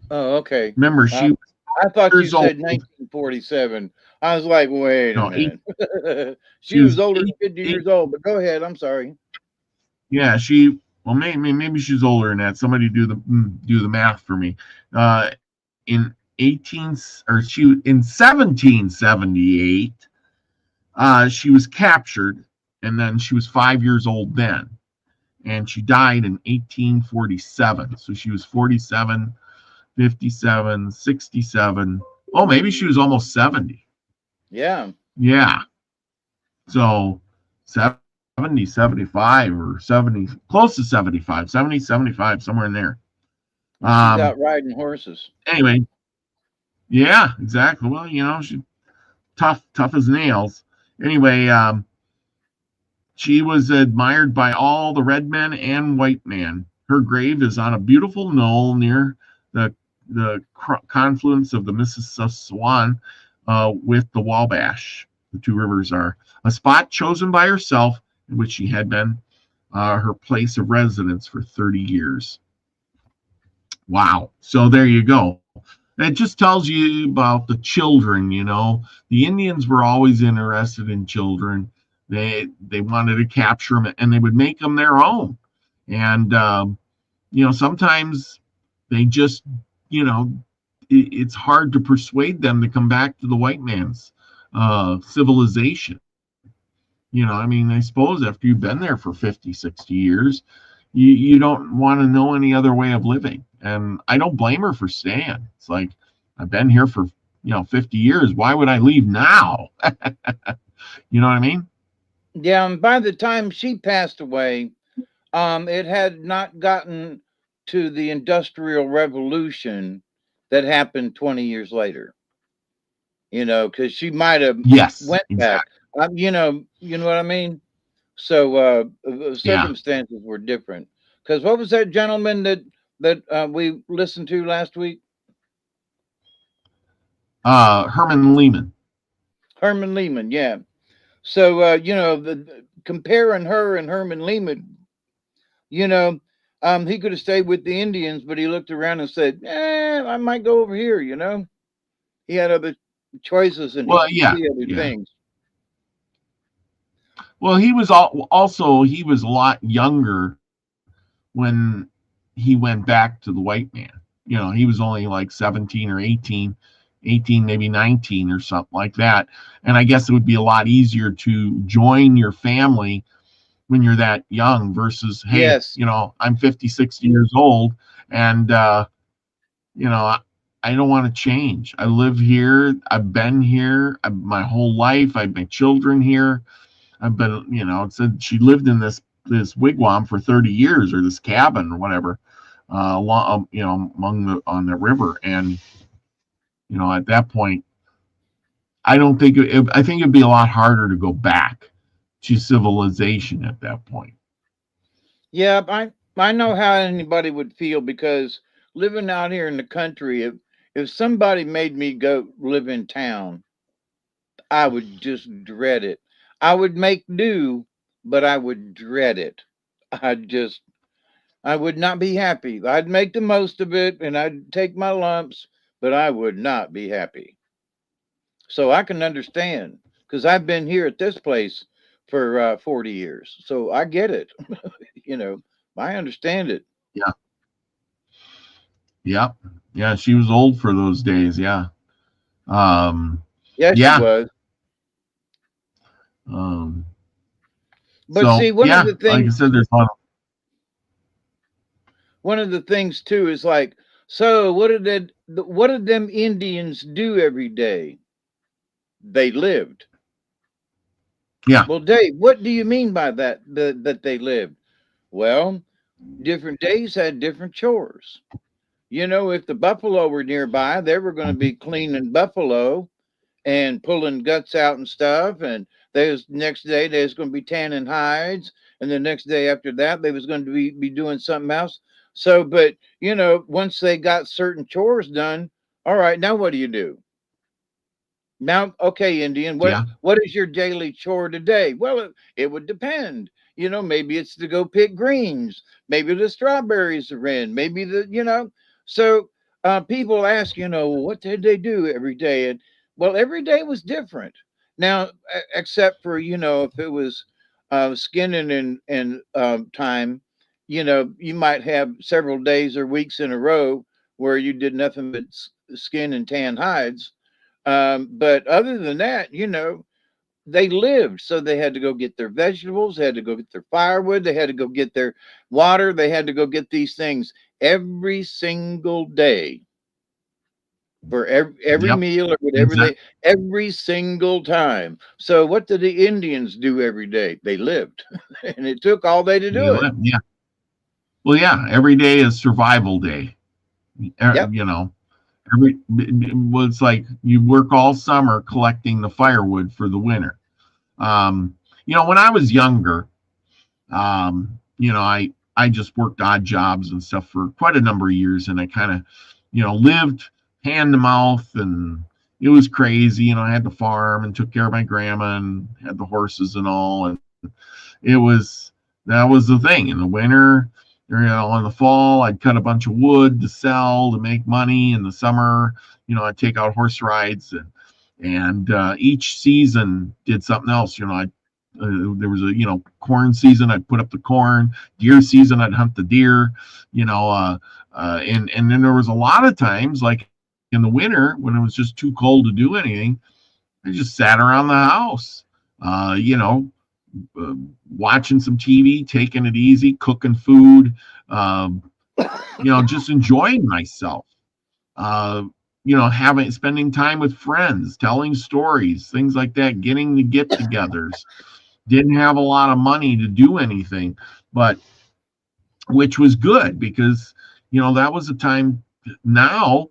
Oh, okay. Remember, she I thought you said old. 1947. I was like, wait a minute. She was older than 50 years old, but go ahead. I'm sorry. Yeah, maybe she's older than that. Somebody do the math for me. In 1778, she was captured, and then she was 5 years old then, and she died in 1847. So she was 47, 57, 67. Oh, maybe she was almost 70. Yeah. Yeah. So 70, 75, or 70, close to 75, 70, 75, somewhere in there. She's out riding horses. Anyway, yeah, exactly. Well, she's tough as nails. Anyway, she was admired by all the red men and white men. Her grave is on a beautiful knoll near the confluence of the Mississauga with the Wabash. The 2 rivers are a spot chosen by herself, in which she had been her place of residence for 30 years. Wow. So there you go. It just tells you about the children. The Indians were always interested in children. They wanted to capture them, and they would make them their own. And sometimes they just it's hard to persuade them to come back to the white man's civilization. I suppose after you've been there for 50, 60 years, you don't want to know any other way of living. And I don't blame her for staying. It's like, I've been here for 50 years. Why would I leave now? You know what I mean? Yeah, and by the time she passed away, it had not gotten to the Industrial Revolution that happened 20 years later. you know, because she might have Yes, went back. exactly. You know what I mean? So Yeah. circumstances were different. Because what was that gentleman that we listened to last week? Herman Lehman. Herman Lehman, yeah. So comparing her and Herman Lehman, you know, he could have stayed with the Indians, but he looked around and said, I might go over here, you know. He had other choices and he Well, could yeah, see other yeah. things. Well, he was also he was a lot younger when he went back to the white man. You know, he was only like 17 or 18, 18 maybe 19 or something like that. And I guess it would be a lot easier to join your family when you're that young versus, hey, Yes. you know, I'm 50, 60 years old and, you know, I don't want to change. I live here. I've been here my whole life. I've my children here. I've been, you know, it said she lived in this wigwam for 30 years or this cabin or whatever, you know, on the river. And, you know, at that point, I don't think I think it'd be a lot harder to go back to civilization at that point. Yeah, I know how anybody would feel because living out here in the country, if somebody made me go live in town, I would just dread it. I would make do, but I would dread it. I would not be happy. I'd make the most of it and I'd take my lumps, but I would not be happy. So I can understand because I've been here at this place for 40 years. So I get it. You know, I understand it. Yeah. Yeah. Yeah. She was old for those days. Yeah. Um, Yes, she yeah. was. Um, But so see, yeah, like I said, there's a lot of, one of the things too is like, so what did them Indians do every day? They lived. yeah. Well, Dave, what do you mean by that? That they lived? Well, different days had different chores. You know, if the buffalo were nearby, they were going to be cleaning buffalo and pulling guts out and stuff. And there's next day they was going to be tanning hides, and the next day after that they was going to be doing something else. So, but you know, once they got certain chores done, all right, now what do you do? Now, okay, Indian, Yeah. what is your daily chore today? Well, it would depend. You know, maybe it's to go pick greens. Maybe the strawberries are in. Maybe So people ask, you know, what did they do every day? And well, every day was different. Now, except for if it was skinning and time, you might have several days or weeks in a row where you did nothing but skin and tan hides, but other than that, they lived. So they had to go get their vegetables, they had to go get their firewood, they had to go get their water, they had to go get these things every single day for every Yep. meal or whatever Exactly. every single time. So what did the Indians do every day? They lived. And it took all day to They do it. live. Yeah. Well, yeah. Every day is survival day. Yep. You know, well, it's like you work all summer collecting the firewood for the winter. You know, when I was younger, you know, I just worked odd jobs and stuff for quite a number of years, and I kind of, you know, lived hand to mouth, and it was crazy. You know, I had the farm and took care of my grandma and had the horses and all, and it was that was the thing in the winter. You know, in the fall, I'd cut a bunch of wood to sell to make money. In the summer, you know, I'd take out horse rides, and each season did something else. You know, there was a corn season. I'd put up the corn. Deer season, I'd hunt the deer. You know, and then there was a lot of times, like in the winter, when it was just too cold to do anything, I just sat around the house. You know, watching some TV, taking it easy, cooking food. You know, just enjoying myself. Uh, you know, spending time with friends, telling stories, things like that, getting the get-togethers. Didn't have a lot of money to do anything, but which was good because that was a time. Now,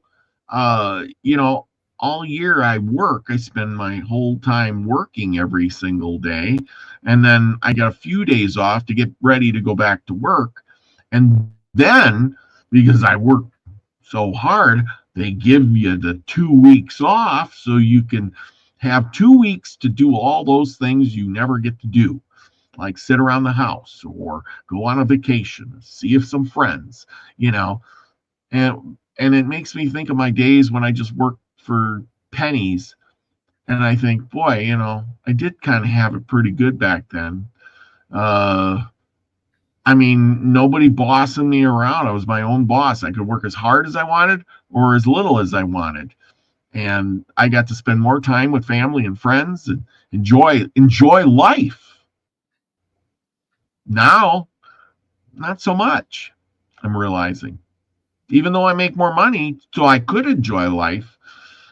you know, all year I work. I spend my whole time working every single day. And then I got a few days off to get ready to go back to work. And then, because I work so hard, they give you the 2 weeks off so you can have 2 weeks to do all those things you never get to do, like sit around the house or go on a vacation, see if some friends, you know. And it makes me think of my days when I just worked for pennies, and I think, boy, I did kind of have it pretty good back then. I mean, nobody bossing me around. I was my own boss. I could work as hard as I wanted or as little as I wanted. And I got to spend more time with family and friends and enjoy life. Now, not so much, I'm realizing. Even though I make more money, so I could enjoy life,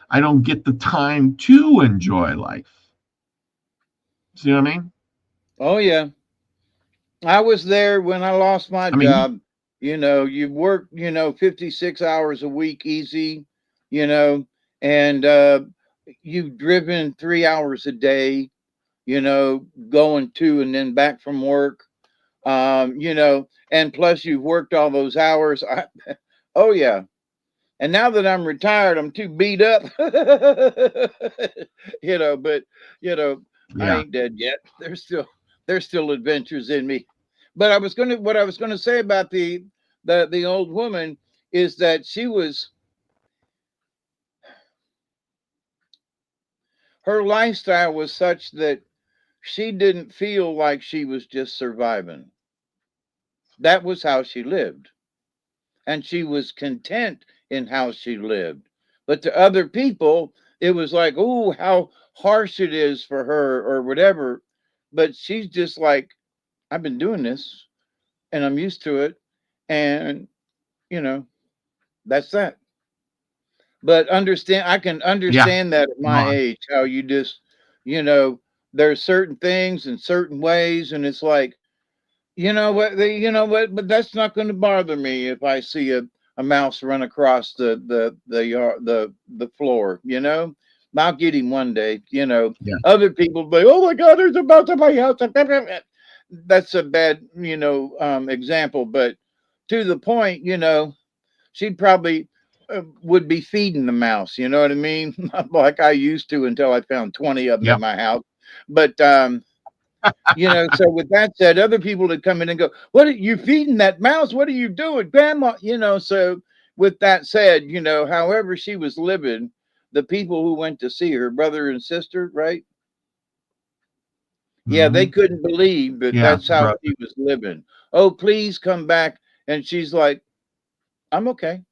I don't get the time to enjoy life. See what I mean? Oh, yeah. I was there when I lost my job. You work, 56 hours a week easy, and you've driven 3 hours a day, going to and then back from work, and plus you've worked all those hours. Oh, yeah. And now that I'm retired, I'm too beat up, but, Yeah. I ain't dead yet. There's still adventures in me. But what I was gonna say about the old woman is that her lifestyle was such that she didn't feel like she was just surviving. That was how she lived. And she was content in how she lived. But to other people, it was like, oh, how harsh it is for her or whatever. But she's just like, I've been doing this and I'm used to it. And, that's that. But I can Yeah. understand that at my age, how you just, there's certain things and certain ways. And it's like, but that's not going to bother me if I see a mouse run across the floor, I'll get him one day, Yeah. Other people say, oh my God, there's a mouse in my house. That's a bad, example, but to the point, she'd probably would be feeding the mouse, you know what I mean? Like I used to until I found 20 of them Yep. in my house. But so with that said, other people would come in and go, what are you feeding that mouse? What are you doing, Grandma? So with that said, however she was living, the people who went to see her brother and sister, right? Yeah, they couldn't believe that that's how she was living. Oh, please come back. And she's like, I'm okay.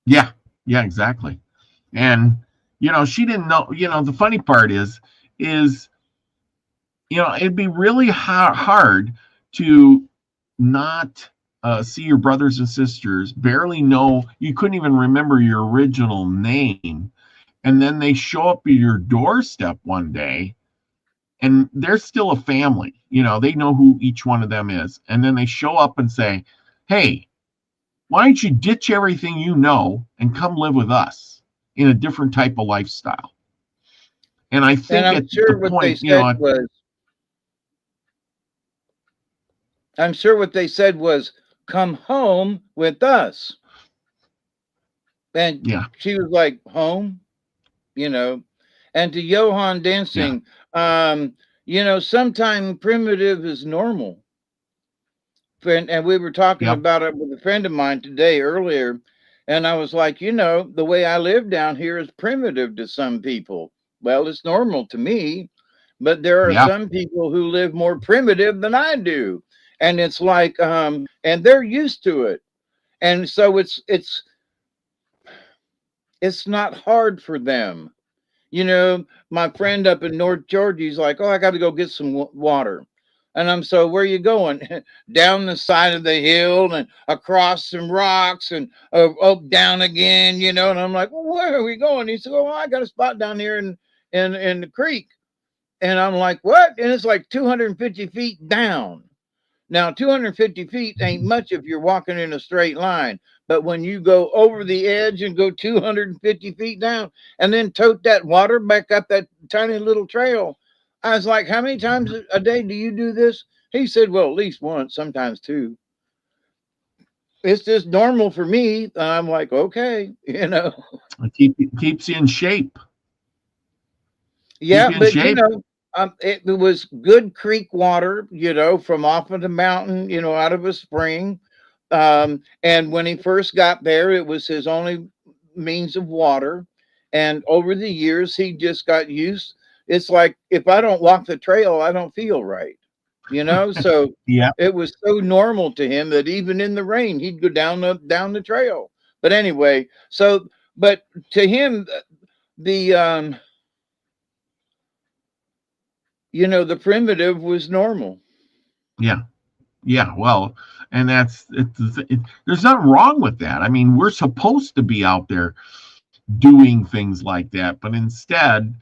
Yeah. Yeah, exactly. And, she didn't know, the funny part is, it'd be really hard to not see your brothers and sisters, barely know, you couldn't even remember your original name. And then they show up at your doorstep one day and they're still a family. They know who each one of them is. And then they show up and say, hey, why don't you ditch everything and come live with us in a different type of lifestyle? And I think I'm sure what they said was, I'm sure what they said was, come home with us. And yeah, she was like, home, and to Johan dancing, sometime primitive is normal. And we were talking about it with a friend of mine today earlier. And I was like, the way I live down here is primitive to some people. Well, it's normal to me, but there are some people who live more primitive than I do. And it's like, and they're used to it. And so it's not hard for them. My friend up in North Georgia, he's like, oh, I got to go get some water. And I'm so, where are you going? Down the side of the hill and across some rocks and up down again, And I'm like, well, where are we going? He said, oh, I got a spot down here in the creek. And I'm like, what? And it's like 250 feet down. Now, 250 feet ain't much if you're walking in a straight line, But when you go over the edge and go 250 feet down and then tote that water back up that tiny little trail, I was like, how many times a day do you do this? He said, well, at least once, sometimes two. It's just normal for me. I'm like, okay, you know. It keeps you in shape. Yeah, Keep you in but you shape. know, it was good creek water, you know, from off of the mountain, you know, out of a spring. And when he first got there, it was his only means of water. And over the years, he just got used. It's like if I don't walk the trail, I don't feel right, you know. So Yeah. it was so normal to him that even in the rain, he'd go down the trail. But anyway, so but to him, the you know, the primitive was normal. Yeah. Yeah. Well, and there's nothing wrong with that. I mean, we're supposed to be out there doing things like that, but instead,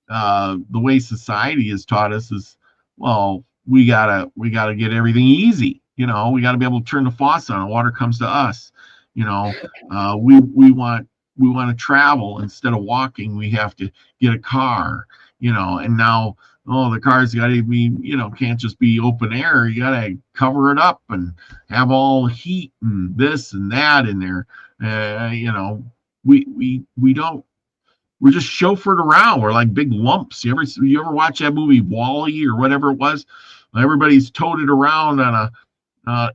the way society has taught us is, well, we gotta get everything easy. You know, we got to be able to turn the faucet on, and water comes to us. You know, we want to travel instead of walking. We have to get a car. You know, and now, oh, the car's got to be, you know, can't just be open air. You got to cover it up and have all heat and this and that in there. You know, we don't. We're just chauffeured around. We're like big lumps. You ever watch that movie Wall-E or whatever it was? Everybody's toted around on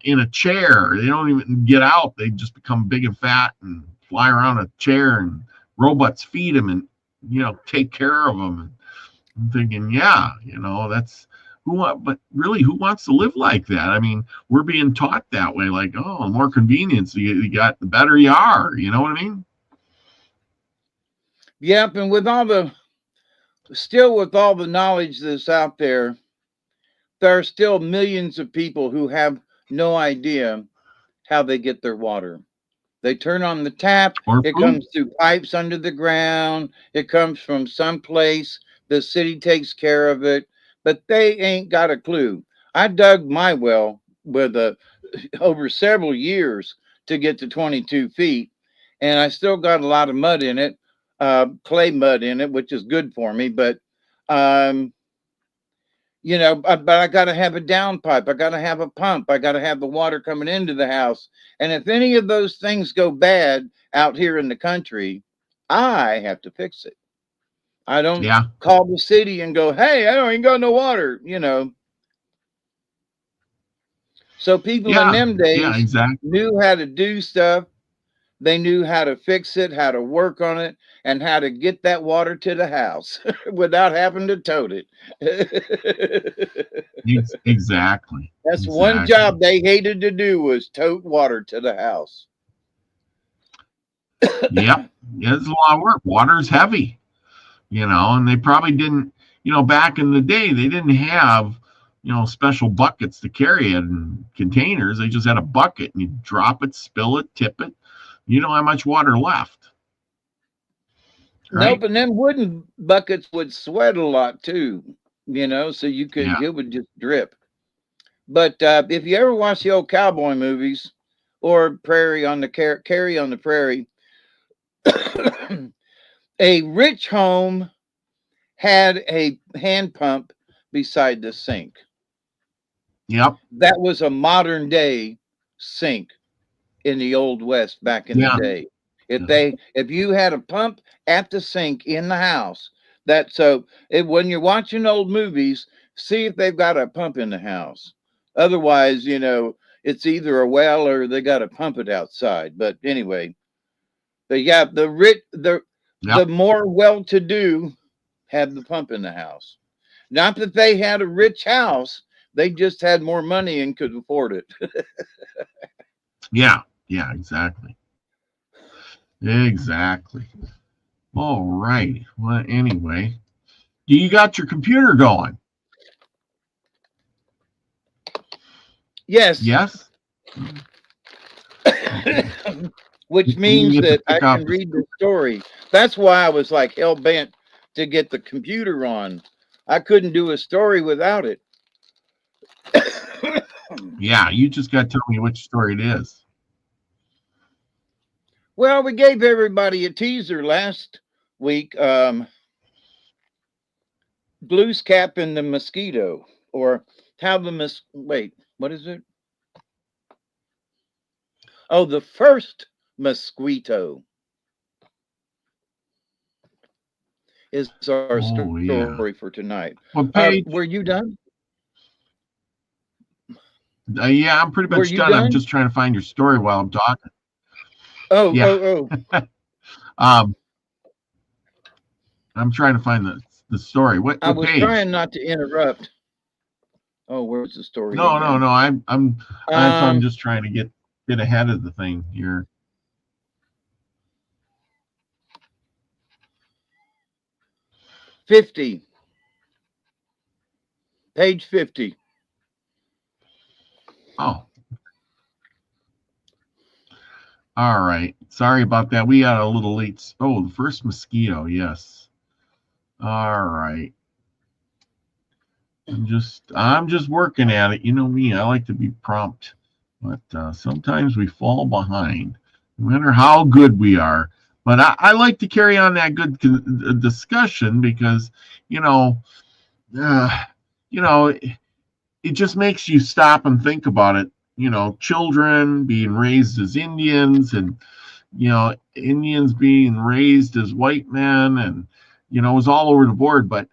in a chair. They don't even get out. They just become big and fat and fly around a chair, and robots feed them and, you know, take care of them. And I'm thinking, yeah, you know, that's but really, who wants to live like that? I mean, we're being taught that way, like, oh, more convenience you got, the better you are. You know what I mean? Yep, and with all the knowledge that's out there, there are still millions of people who have no idea how they get their water. They turn on the tap, Or it food. comes through pipes under the ground, it comes from someplace, the city takes care of it, but they ain't got a clue. I dug my well with over several years to get to 22 feet, and I still got a lot of mud in it, clay mud in it, which is good for me, but um, you know, but I got to have a downpipe. I got to have a pump. I got to have the water coming into the house. And if any of those things go bad out here in the country, I have to fix it. I don't Yeah. call the city and go, hey, I don't even got no water, you know. So people in Yeah. them Yeah. days Exactly. knew how to do stuff. They knew how to fix it, how to work on it, and how to get that water to the house without having to tote it. Exactly. That's one Exactly. job they hated to do was tote water to the house. Yep. Yeah, it's a lot of work. Water's heavy, you know, and they probably didn't, you know, back in the day, they didn't have, you know, special buckets to carry it in containers. They just had a bucket, and you drop it, spill it, tip it. You don't have much water left, right? Nope, and then wooden buckets would sweat a lot too, you know, so Yeah. it would just drip. But if you ever watch the old cowboy movies or Prairie on the Carrie on the Prairie, a rich home had a hand pump beside the sink. Yep. That was a modern day sink in the old west back in the Yeah. day. Yeah. If you had a pump at the sink in the house, that so when you're watching old movies, see if they've got a pump in the house. Otherwise, you know, it's either a well or they got to pump it outside. But anyway, but yeah, the Yep. more well-to-do had the pump in the house. Not that they had a rich house, they just had more money and could afford it. Yeah. Yeah. Exactly. Exactly. All right. Well, anyway, you got your computer going? Yes. Yes. Okay. Which You means get to that I pick out can read the story. That's why I was like hell bent to get the computer on. I couldn't do a story without it. Yeah, you just got to tell me which story it is. Well, we gave everybody a teaser last week. Blues Cap and the Mosquito, or how the wait, what is it? Oh, the first mosquito is our story for tonight. What page? Were you done? Yeah, I'm pretty much done. I'm just trying to find your story while I'm talking. Oh, yeah. I'm trying to find the story. What I was page? trying not to interrupt. Oh, where's the story? No, again? No. I'm just trying to get ahead of the thing here. Page 50. Oh. All right. Sorry about that. We got a little late. Oh, the first mosquito. Yes. All right. I'm just working at it. You know me. I like to be prompt, but sometimes we fall behind, no matter how good we are. But I like to carry on that good discussion because, it just makes you stop and think about it. Children being raised as Indians and, Indians being raised as white men and, it was all over the board. But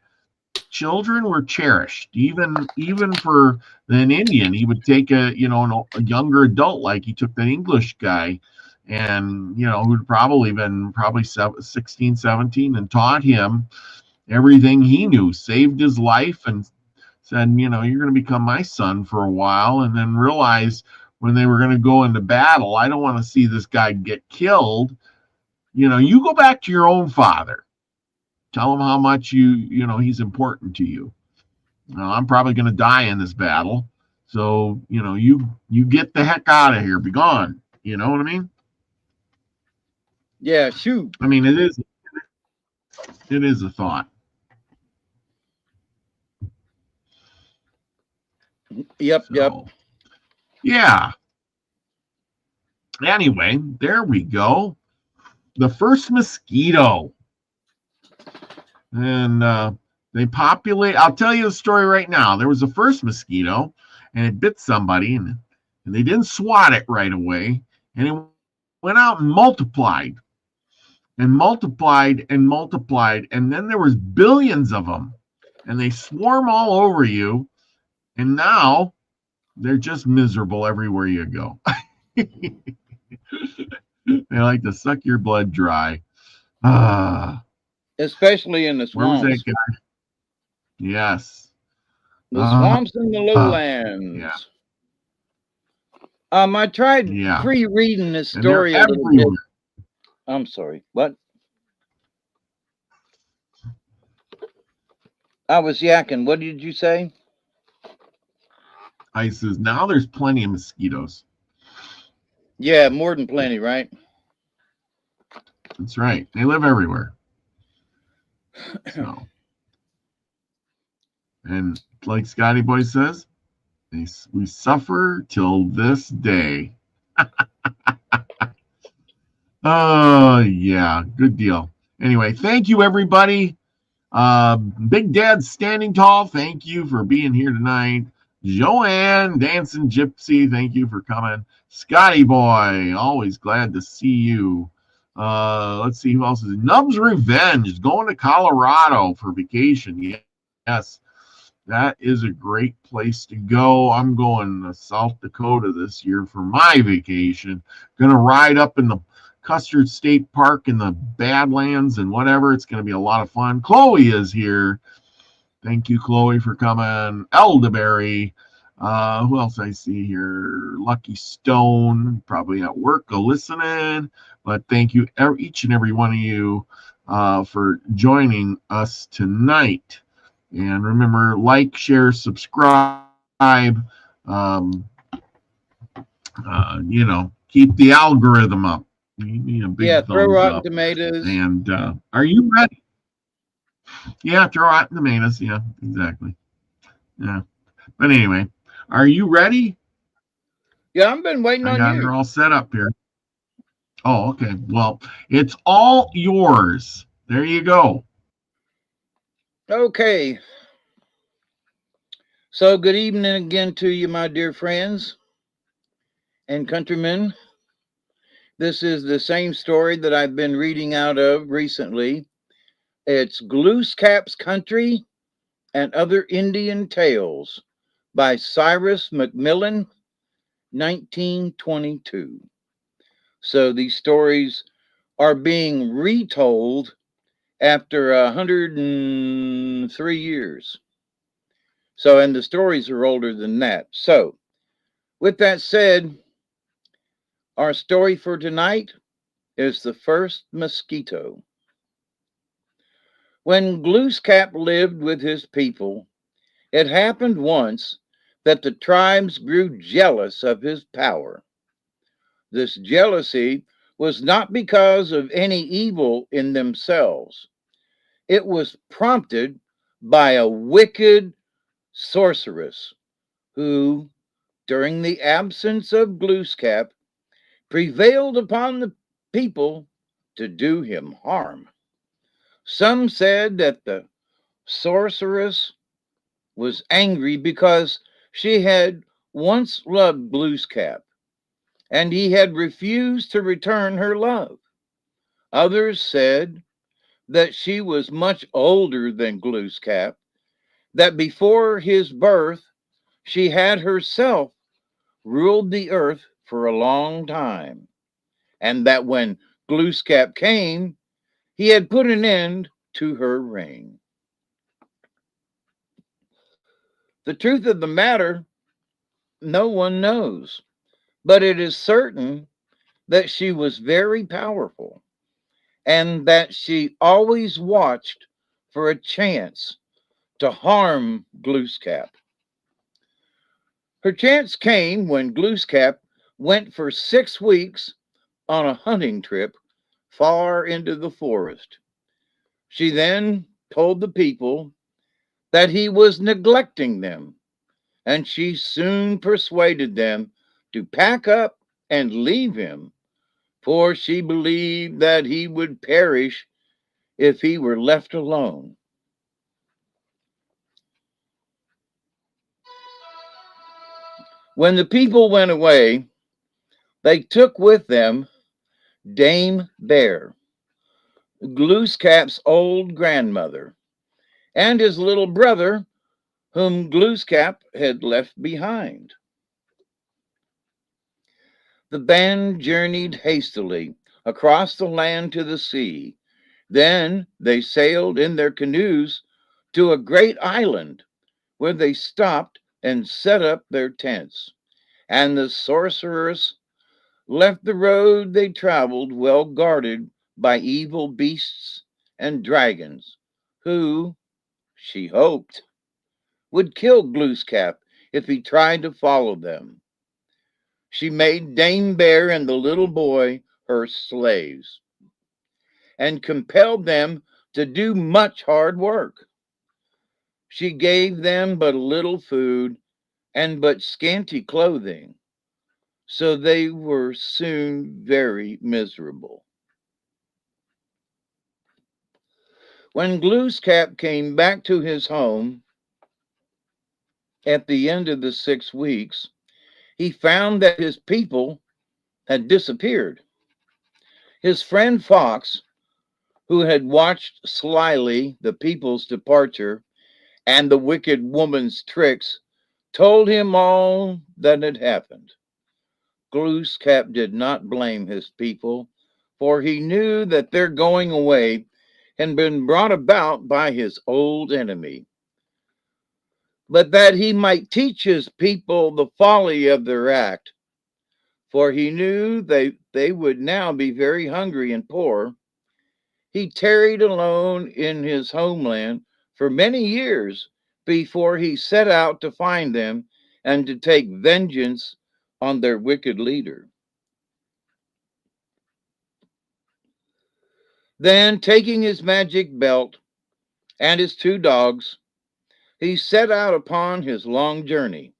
children were cherished, even for an Indian. He would take a younger adult, like he took the English guy, and who'd probably been 16, 17, and taught him everything he knew, saved his life, and said, you're going to become my son for a while, and then realized when they were going to go into battle, I don't want to see this guy get killed. You go back to your own father. Tell him how much he's important to you. I'm probably going to die in this battle. So, you get the heck out of here. Be gone. You know what I mean? Yeah, shoot. I mean, it is a thought. Yep. Yeah. Anyway, there we go. The first mosquito. And they populate. I'll tell you the story right now. There was the first mosquito, and it bit somebody, and they didn't swat it right away, and it went out and multiplied, and multiplied, and multiplied, and then there was billions of them, and they swarm all over you, and now they're just miserable everywhere you go. They like to suck your blood dry. Especially in the swamps. Where was that guy? Yes. The swamps and the lowlands. Yeah. I tried pre-reading this story a little bit. I'm sorry. What? I was yakking. What did you say? I says, now there's plenty of mosquitoes. Yeah, more than plenty, right? That's right. They live everywhere. So, and like Scotty Boy says, we suffer till this day. Oh, yeah, good deal. Anyway, thank you, everybody. Big Dad Standing Tall, thank you for being here tonight. Joanne, Dancing Gypsy, thank you for coming. Scotty Boy, always glad to see you. Let's see who else is. Nub's Revenge is going to Colorado for vacation. Yes, that is a great place to go. I'm going to South Dakota this year for my vacation. Going to ride up in the Custard State Park in the Badlands and whatever. It's going to be a lot of fun. Chloe is here. Thank you, Chloe, for coming. Elderberry. Who else I see here? Lucky Stone, probably at work listening. But thank you, each and every one of you, for joining us tonight. And remember, like, share, subscribe. Keep the algorithm up. You need a big throw Rotten up. Tomatoes. And are you ready? Yeah, throw Rotten Tomatoes. Yeah, exactly. Yeah. But anyway, are you ready? Yeah, I've been waiting on you. You're all set up here. Oh, okay. Well, it's all yours. There you go. Okay. So, good evening again to you, my dear friends and countrymen. This is the same story that I've been reading out of recently. It's Glooskap's Country and Other Indian Tales by Cyrus Macmillan, 1922. So these stories are being retold after 103 years. So, and the stories are older than that. So, with that said, our story for tonight is The First Mosquito. When Glooskap lived with his people, it happened once that the tribes grew jealous of his power. This jealousy was not because of any evil in themselves. It was prompted by a wicked sorceress who, during the absence of Glooskap, prevailed upon the people to do him harm. Some said that the sorceress was angry because she had once loved Glooskap, and he had refused to return her love. Others said that she was much older than Glooskap, that before his birth she had herself ruled the earth for a long time, and that when Glooskap came, he had put an end to her reign. The truth of the matter, no one knows, but it is certain that she was very powerful and that she always watched for a chance to harm Glooskap. Her chance came when Glooskap went for 6 weeks on a hunting trip far into the forest. She then told the people that he was neglecting them, and she soon persuaded them to pack up and leave him, for she believed that he would perish if he were left alone. When the people went away, they took with them Dame Bear, Glooskap's old grandmother, and his little brother, whom Glooskap had left behind. The band journeyed hastily across the land to the sea. Then they sailed in their canoes to a great island where they stopped and set up their tents. And the sorceress left the road they traveled well guarded by evil beasts and dragons, who, she hoped, would kill Glooskap if he tried to follow them. She made Dame Bear and the little boy her slaves and compelled them to do much hard work. She gave them but little food and but scanty clothing, so they were soon very miserable. When Glooskap came back to his home at the end of the 6 weeks, he found that his people had disappeared. His friend Fox, who had watched slyly the people's departure and the wicked woman's tricks, told him all that had happened. Glooskap did not blame his people, for he knew that their going away had been brought about by his old enemy, but that he might teach his people the folly of their act, for he knew they would now be very hungry and poor. He tarried alone in his homeland for many years before he set out to find them and to take vengeance on their wicked leader. Then, taking his magic belt and his 2 dogs, he set out upon his long journey.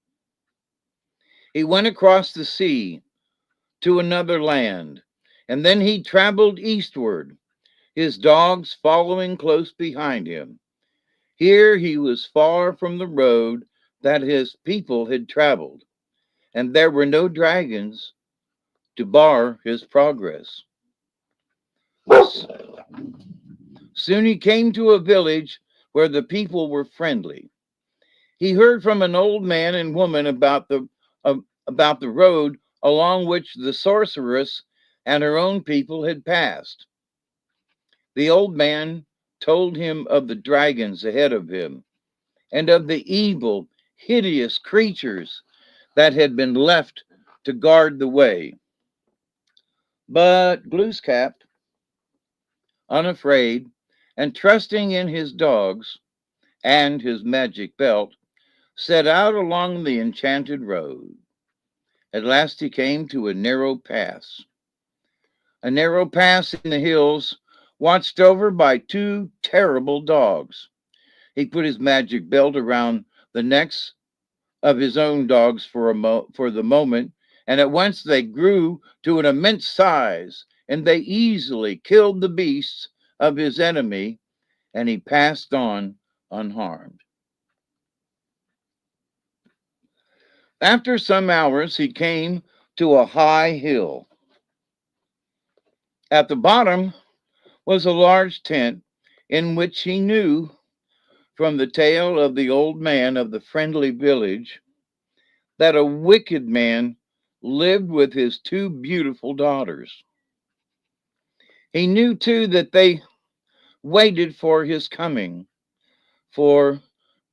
He went across the sea to another land and then he traveled eastward, his dogs following close behind him. Here he was far from the road that his people had traveled, and there were no dragons to bar his progress. Soon he came to a village where the people were friendly. He heard from an old man and woman about the road along which the sorceress and her own people had passed. The old man told him of the dragons ahead of him and of the evil, hideous creatures that had been left to guard the way. But Glooskap, unafraid and trusting in his dogs and his magic belt, set out along the enchanted road. At last he came to a narrow pass in the hills, watched over by two terrible dogs. He put his magic belt around the necks of his own dogs for the moment, and at once they grew to an immense size, and they easily killed the beasts of his enemy, and he passed on unharmed. After some hours, he came to a high hill. At the bottom was a large tent in which he knew from the tale of the old man of the friendly village that a wicked man lived with his two beautiful daughters. He knew too that they waited for his coming, for,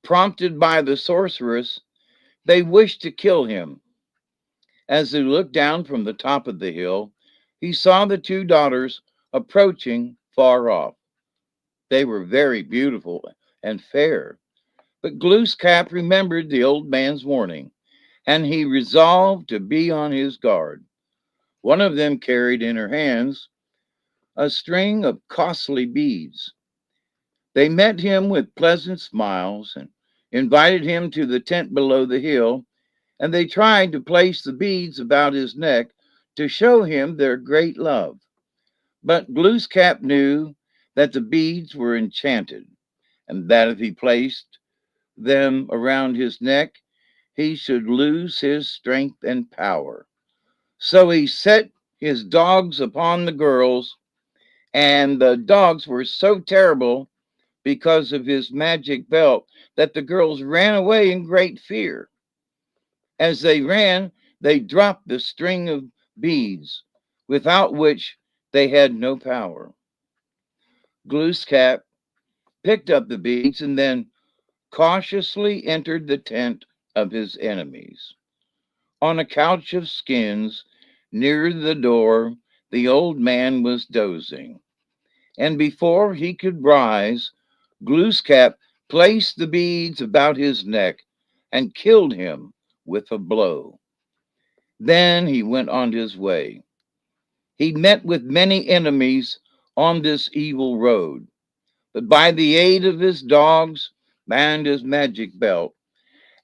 prompted by the sorceress, they wished to kill him. As he looked down from the top of the hill, he saw the two daughters approaching far off. They were very beautiful and fair, but Glooskap remembered the old man's warning, and he resolved to be on his guard. One of them carried in her hands a string of costly beads. They met him with pleasant smiles and invited him to the tent below the hill, and they tried to place the beads about his neck to show him their great love. But Glooskap knew that the beads were enchanted, and that if he placed them around his neck, he should lose his strength and power. So he set his dogs upon the girls, and the dogs were so terrible because of his magic belt that the girls ran away in great fear. As they ran, they dropped the string of beads, without which they had no power. Glooskap picked up the beads and then cautiously entered the tent of his enemies. On a couch of skins near the door, the old man was dozing, and before he could rise, Glooskap placed the beads about his neck and killed him with a blow. Then he went on his way. He met with many enemies on this evil road, but by the aid of his dogs and his magic belt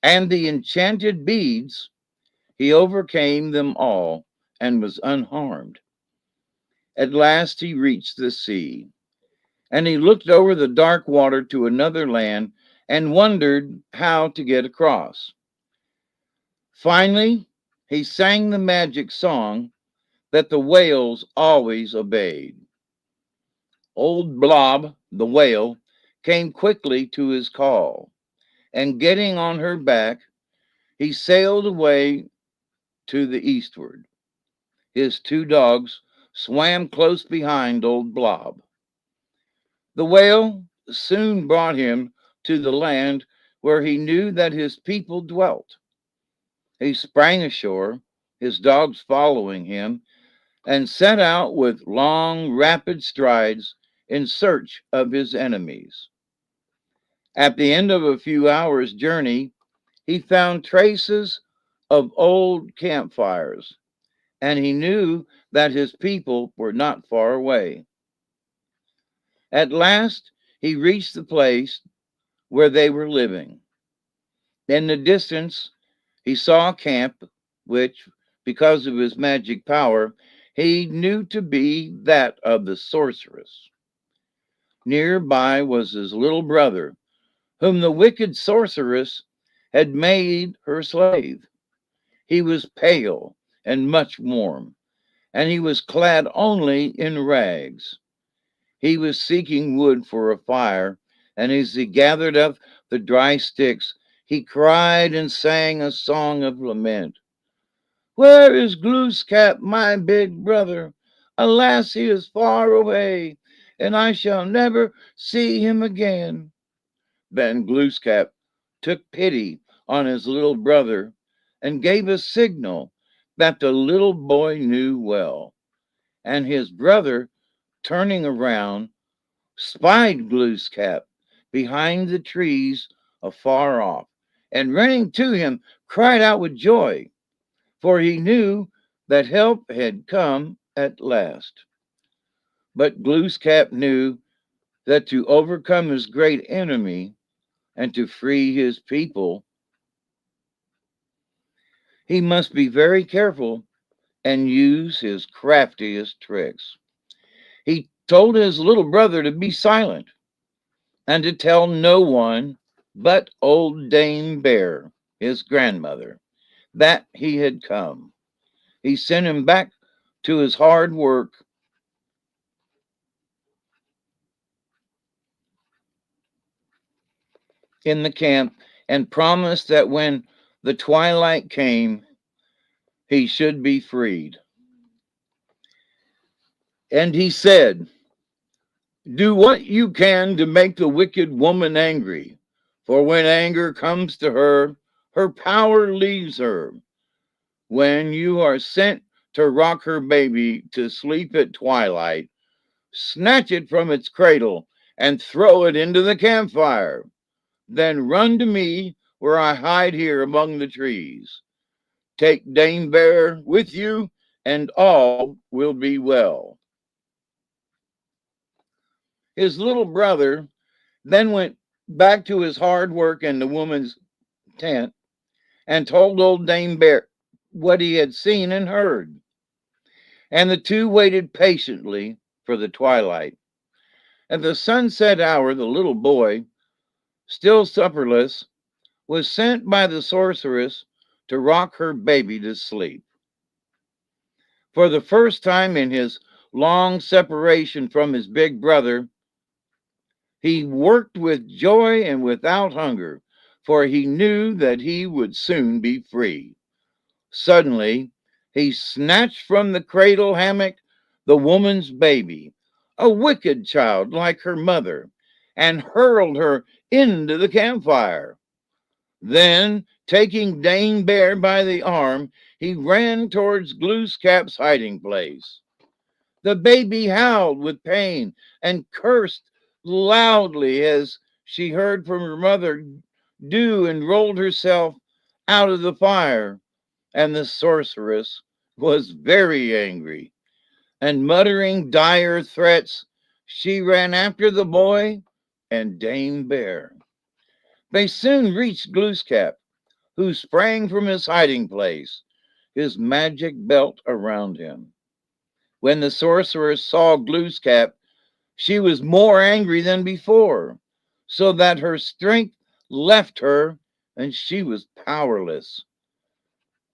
and the enchanted beads, he overcame them all and was unharmed. At last he reached the sea, and he looked over the dark water to another land and wondered how to get across. Finally, he sang the magic song that the whales always obeyed. Old Blob, the whale, came quickly to his call, and getting on her back, he sailed away to the eastward. His two dogs swam close behind old Blob. The whale soon brought him to the land where he knew that his people dwelt. He sprang ashore, his dogs following him, and set out with long, rapid strides in search of his enemies. At the end of a few hours' journey, he found traces of old campfires, and he knew that his people were not far away. At last, he reached the place where they were living. In the distance, he saw a camp, which, because of his magic power, he knew to be that of the sorceress. Nearby was his little brother, whom the wicked sorceress had made her slave. He was pale and much warm, and he was clad only in rags. He was seeking wood for a fire, and as he gathered up the dry sticks, he cried and sang a song of lament. Where is Glooskap, my big brother? Alas, he is far away, and I shall never see him again. Then Glooskap took pity on his little brother and gave a signal that the little boy knew well. And his brother, turning around, spied Glooskap behind the trees afar off, and running to him, cried out with joy, for he knew that help had come at last. But Glooskap knew that to overcome his great enemy and to free his people, he must be very careful and use his craftiest tricks. He told his little brother to be silent and to tell no one but old Dame Bear, his grandmother, that he had come. He sent him back to his hard work in the camp and promised that when the twilight came, he should be freed. And he said, do what you can to make the wicked woman angry, for when anger comes to her, her power leaves her. When you are sent to rock her baby to sleep at twilight, snatch it from its cradle and throw it into the campfire. Then run to me where I hide here among the trees. Take Dame Bear with you, and all will be well. His little brother then went back to his hard work in the woman's tent and told old Dame Bear what he had seen and heard. And the two waited patiently for the twilight. At the sunset hour, the little boy, still supperless, was sent by the sorceress to rock her baby to sleep. For the first time in his long separation from his big brother, he worked with joy and without hunger, for he knew that he would soon be free. Suddenly, he snatched from the cradle hammock the woman's baby, a wicked child like her mother, and hurled her into the campfire. Then, taking Dame Bear by the arm, he ran towards Glooskap's hiding place. The baby howled with pain and cursed loudly as she heard from her mother do and rolled herself out of the fire. And the sorceress was very angry, and muttering dire threats, she ran after the boy and Dame Bear. They soon reached Glooskap, who sprang from his hiding place, his magic belt around him. When the sorceress saw Glooskap, she was more angry than before, so that her strength left her and she was powerless.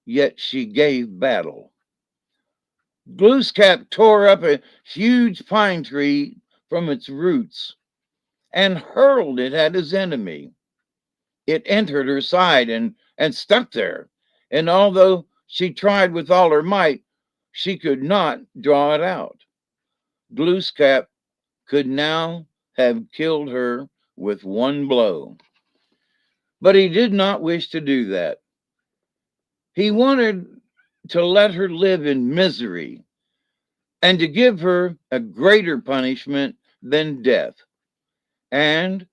Yet she gave battle. Glooskap tore up a huge pine tree from its roots and hurled it at his enemy. It entered her side and stuck there, and although she tried with all her might, she could not draw it out. Glooskap could now have killed her with one blow. But he did not wish to do that. He wanted to let her live in misery and to give her a greater punishment than death. And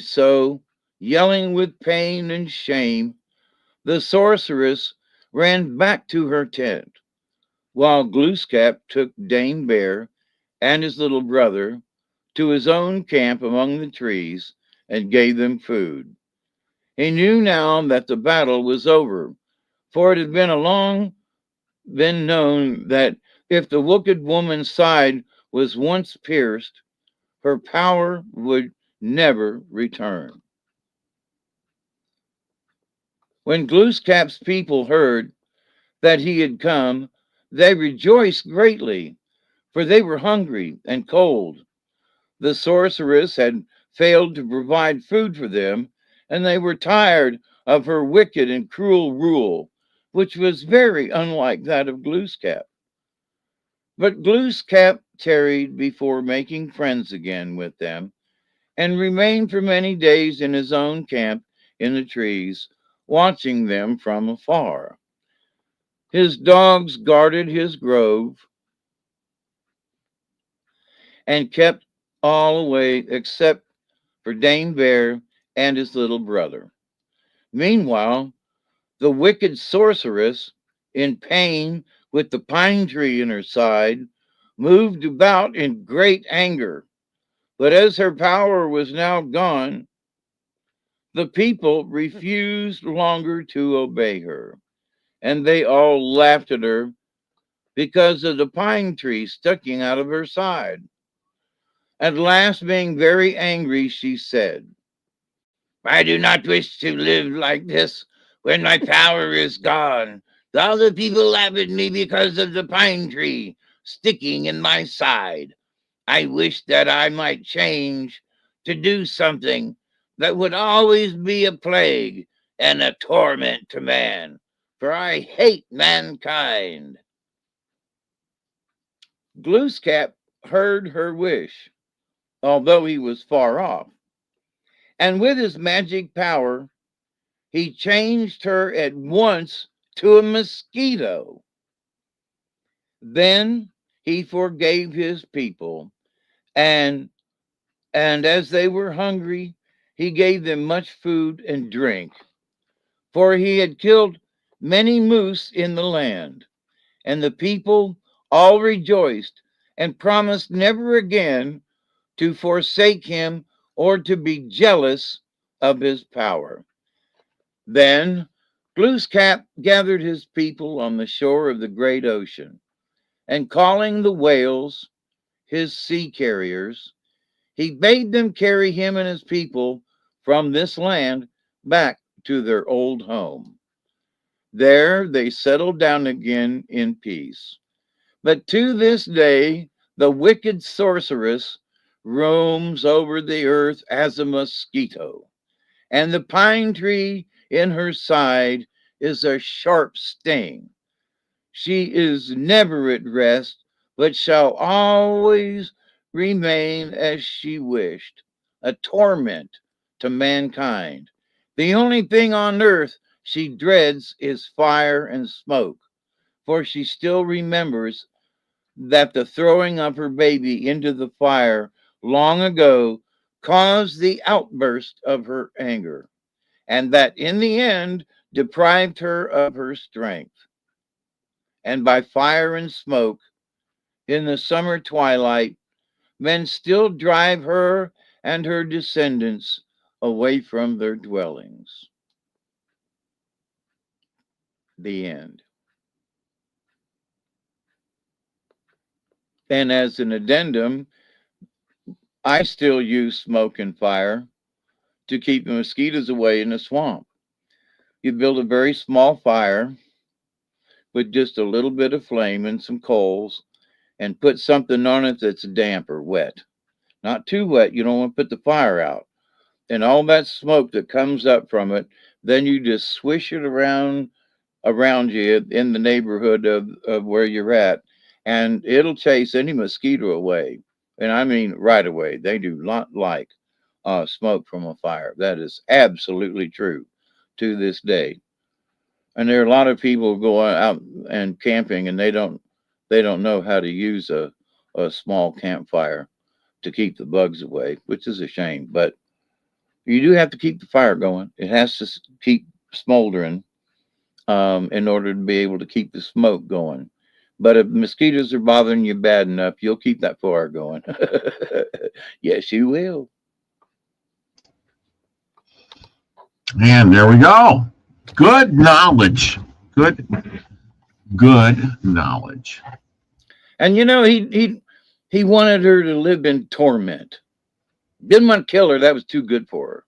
so, yelling with pain and shame, the sorceress ran back to her tent, while Glooskap took Dame Bear and his little brother to his own camp among the trees and gave them food. He knew now that the battle was over, for it had been known that If the wicked woman's side was once pierced, her power would never return. When Glooskap's people heard that he had come, they rejoiced greatly, for they were hungry and cold. The sorceress had failed to provide food for them, and they were tired of her wicked and cruel rule, which was very unlike that of Glooskap. But Glooskap tarried before making friends again with them, and remained for many days in his own camp in the trees, watching them from afar. His dogs guarded his grove and kept all away except for Dame Bear and his little brother. Meanwhile, the wicked sorceress, in pain with the pine tree in her side, moved about in great anger. But as her power was now gone, the people refused longer to obey her, and they all laughed at her because of the pine tree sticking out of her side. At last, being very angry, she said, I do not wish to live like this when my power is gone. All the people laugh at me because of the pine tree sticking in my side. I wish that I might change to do something that would always be a plague and a torment to man, for I hate mankind. Glooskap heard her wish, although he was far off, and with his magic power, he changed her at once to a mosquito. Then he forgave his people, and as they were hungry, he gave them much food and drink, for he had killed many moose in the land, and the people all rejoiced and promised never again to forsake him or to be jealous of his power. Then Glooskap gathered his people on the shore of the great ocean, and calling the whales, his sea carriers, he bade them carry him and his people from this land back to their old home. There they settled down again in peace. But to this day, the wicked sorceress roams over the earth as a mosquito, and the pine tree in her side is a sharp sting. She is never at rest, but shall always remain as she wished, a torment to mankind. The only thing on earth she dreads is fire and smoke, for she still remembers that the throwing of her baby into the fire long ago caused the outburst of her anger, and that in the end deprived her of her strength. And by fire and smoke, in the summer twilight, men still drive her and her descendants away from their dwellings. The end. And as an addendum, I still use smoke and fire to keep the mosquitoes away in the swamp. You build a very small fire with just a little bit of flame and some coals and put something on it that's damp or wet. Not too wet, you don't want to put the fire out. And all that smoke that comes up from it, then you just swish it around you in the neighborhood of where you're at, and it'll chase any mosquito away. And I mean right away. They do not like smoke from a fire. That is absolutely true to this day. And there are a lot of people going out and camping, and they don't know how to use a small campfire to keep the bugs away, which is a shame. But you do have to keep the fire going. It has to keep smoldering in order to be able to keep the smoke going. But if mosquitoes are bothering you bad enough, you'll keep that fire going. Yes, you will. And there we go. Good knowledge. Good knowledge. And you know, he wanted her to live in torment. Didn't want to kill her. That was too good for her.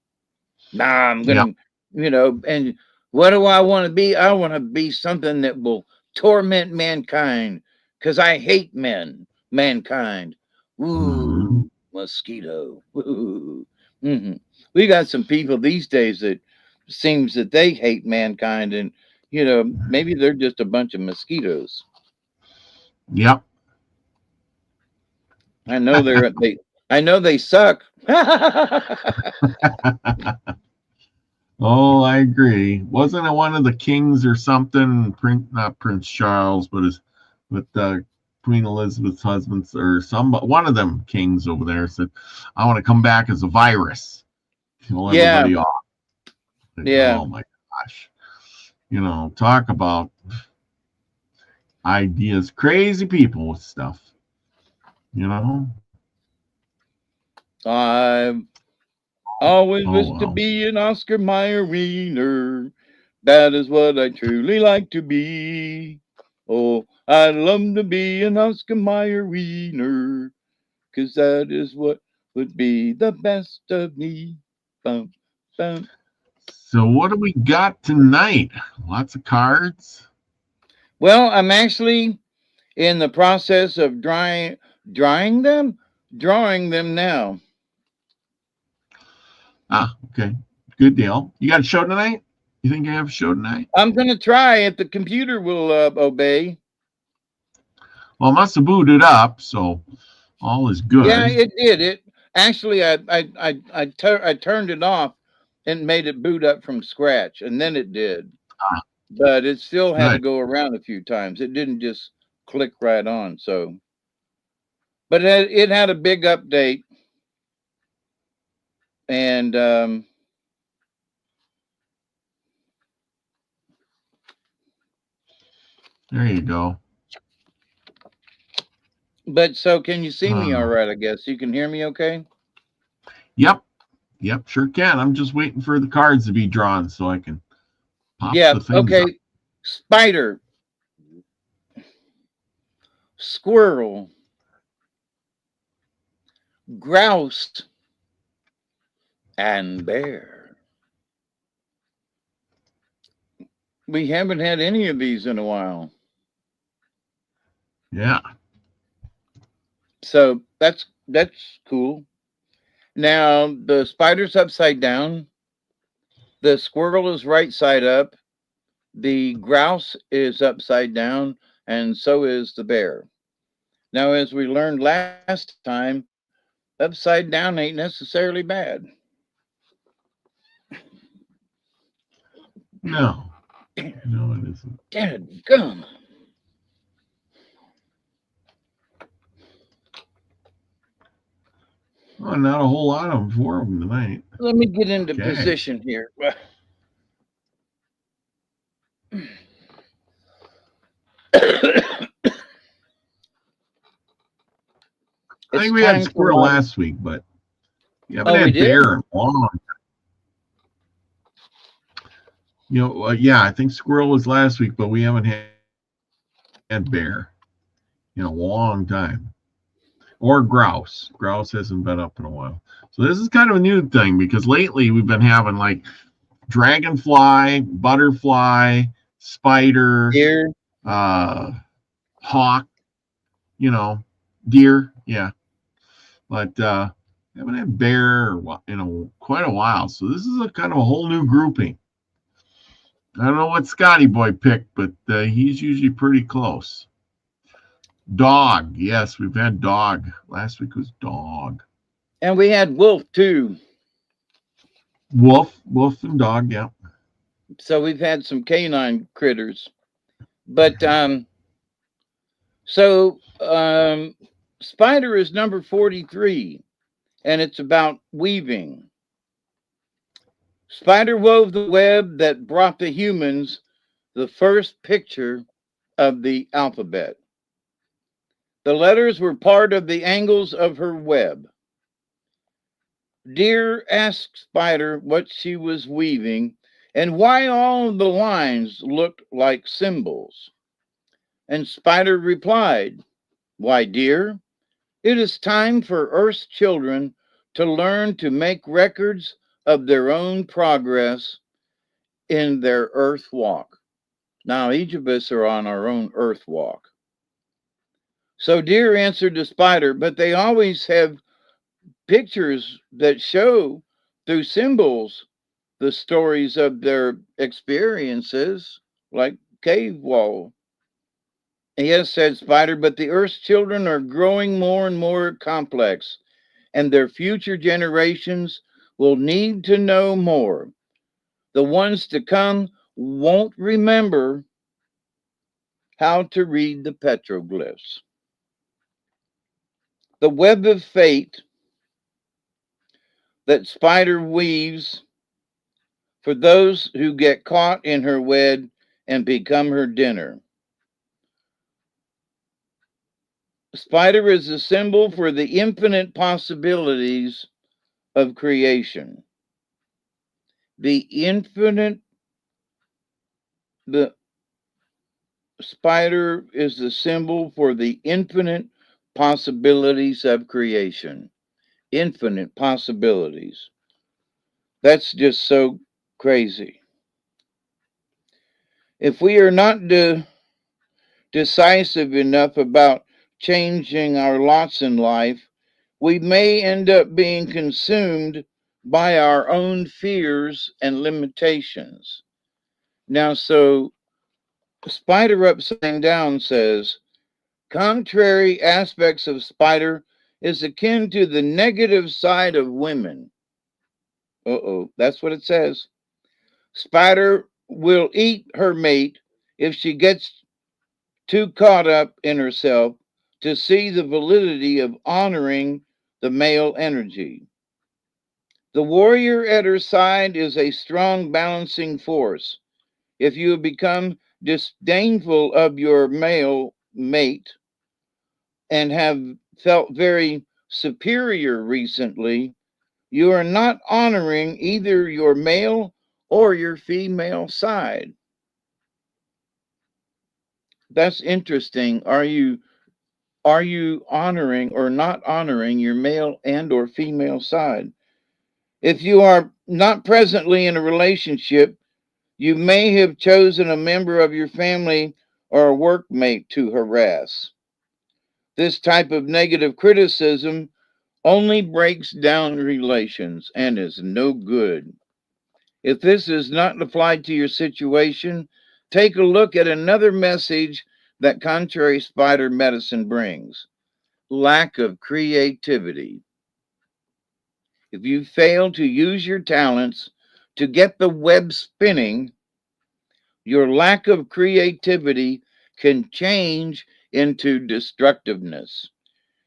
Nah, I'm gonna, you know, and what do I want to be? I want to be something that will torment mankind because I hate mankind. Ooh, mosquito. Ooh. We got some people these days that seems that they hate mankind, and you know, maybe they're just a bunch of mosquitoes. Yep. I know I know they suck. Oh, I agree. Wasn't it one of the kings or something? Not Prince Charles, but Queen Elizabeth's husband or one of them kings over there said, "I want to come back as a virus, kill everybody off." Yeah. Oh my gosh! You know, talk about ideas, crazy people with stuff. You know. I always wish to be an Oscar Mayer wiener. That is what I truly like to be. Oh, I'd love to be an Oscar Mayer wiener, 'cause that is what would be the best of me. Bum, bum. So what do we got tonight? Lots of cards. Well, I'm actually in the process of drawing them now. Ah, okay. Good deal. You got a show tonight? You think you have a show tonight? I'm going to try if the computer will obey. Well, it must have booted up, so all is good. Yeah, it did. It actually, I turned it off and made it boot up from scratch, and then it did. But it still had to go around a few times. It didn't just click right on. So, but it had a big update, and there you go. But so, can you see me all right? I guess you can hear me okay? Yep. Yep, sure can. I'm just waiting for the cards to be drawn so I can pop the things okay. up. Spider, squirrel, grouse, and bear. We haven't had any of these in a while. Yeah. So that's cool. Now the spider's upside down. The squirrel is right side up. The grouse is upside down, and so is the bear. Now, as we learned last time, upside down ain't necessarily bad. No. No, it isn't. Dadgum. Oh, not a whole lot of them for them tonight. Let me get into position here. I think we had squirrel last week, but you haven't had bear in a long time. You know, yeah, I think squirrel was last week, but we haven't had bear in a long time. Or grouse. Grouse hasn't been up in a while. So this is kind of a new thing because lately we've been having like dragonfly, butterfly, spider, deer, hawk, you know, deer, yeah. But I haven't had bear in quite a while. So this is a kind of a whole new grouping. I don't know what Scotty Boy picked, but he's usually pretty close. Dog. Yes, we've had dog. Last week was dog. And we had wolf too. Wolf and dog, yeah. So we've had some canine critters. But spider is number 43, and it's about weaving. Spider wove the web that brought the humans the first picture of the alphabet. The letters were part of the angles of her web. Deer asked Spider what she was weaving and why all the lines looked like symbols. And Spider replied, Why, dear, it is time for Earth's children to learn to make records of their own progress in their Earth walk. Now, each of us are on our own Earth walk. So, deer answered the spider, but they always have pictures that show through symbols the stories of their experiences, like cave wall. Yes, said Spider, but the Earth's children are growing more and more complex, and their future generations will need to know more. The ones to come won't remember how to read the petroglyphs. The web of fate that Spider weaves for those who get caught in her web and become her dinner. Spider is a symbol for the infinite possibilities of creation. The spider is the symbol for the infinite possibilities of creation. Infinite possibilities. That's just so crazy. If we are not decisive enough about changing our lots in life, we may end up being consumed by our own fears and limitations. Now, so Spider Upside Down says, contrary aspects of Spider is akin to the negative side of women. That's what it says. Spider will eat her mate if she gets too caught up in herself to see the validity of honoring the male energy. The warrior at her side is a strong balancing force. If you have become disdainful of your male mate and have felt very superior recently, you are not honoring either your male or your female side. That's interesting. Are you honoring or not honoring your male and or female side? If you are not presently in a relationship, you may have chosen a member of your family or a workmate to harass. This type of negative criticism only breaks down relations and is no good. If this is not applied to your situation, take a look at another message that contrary spider medicine brings: lack of creativity. If you fail to use your talents to get the web spinning, your lack of creativity can change into destructiveness.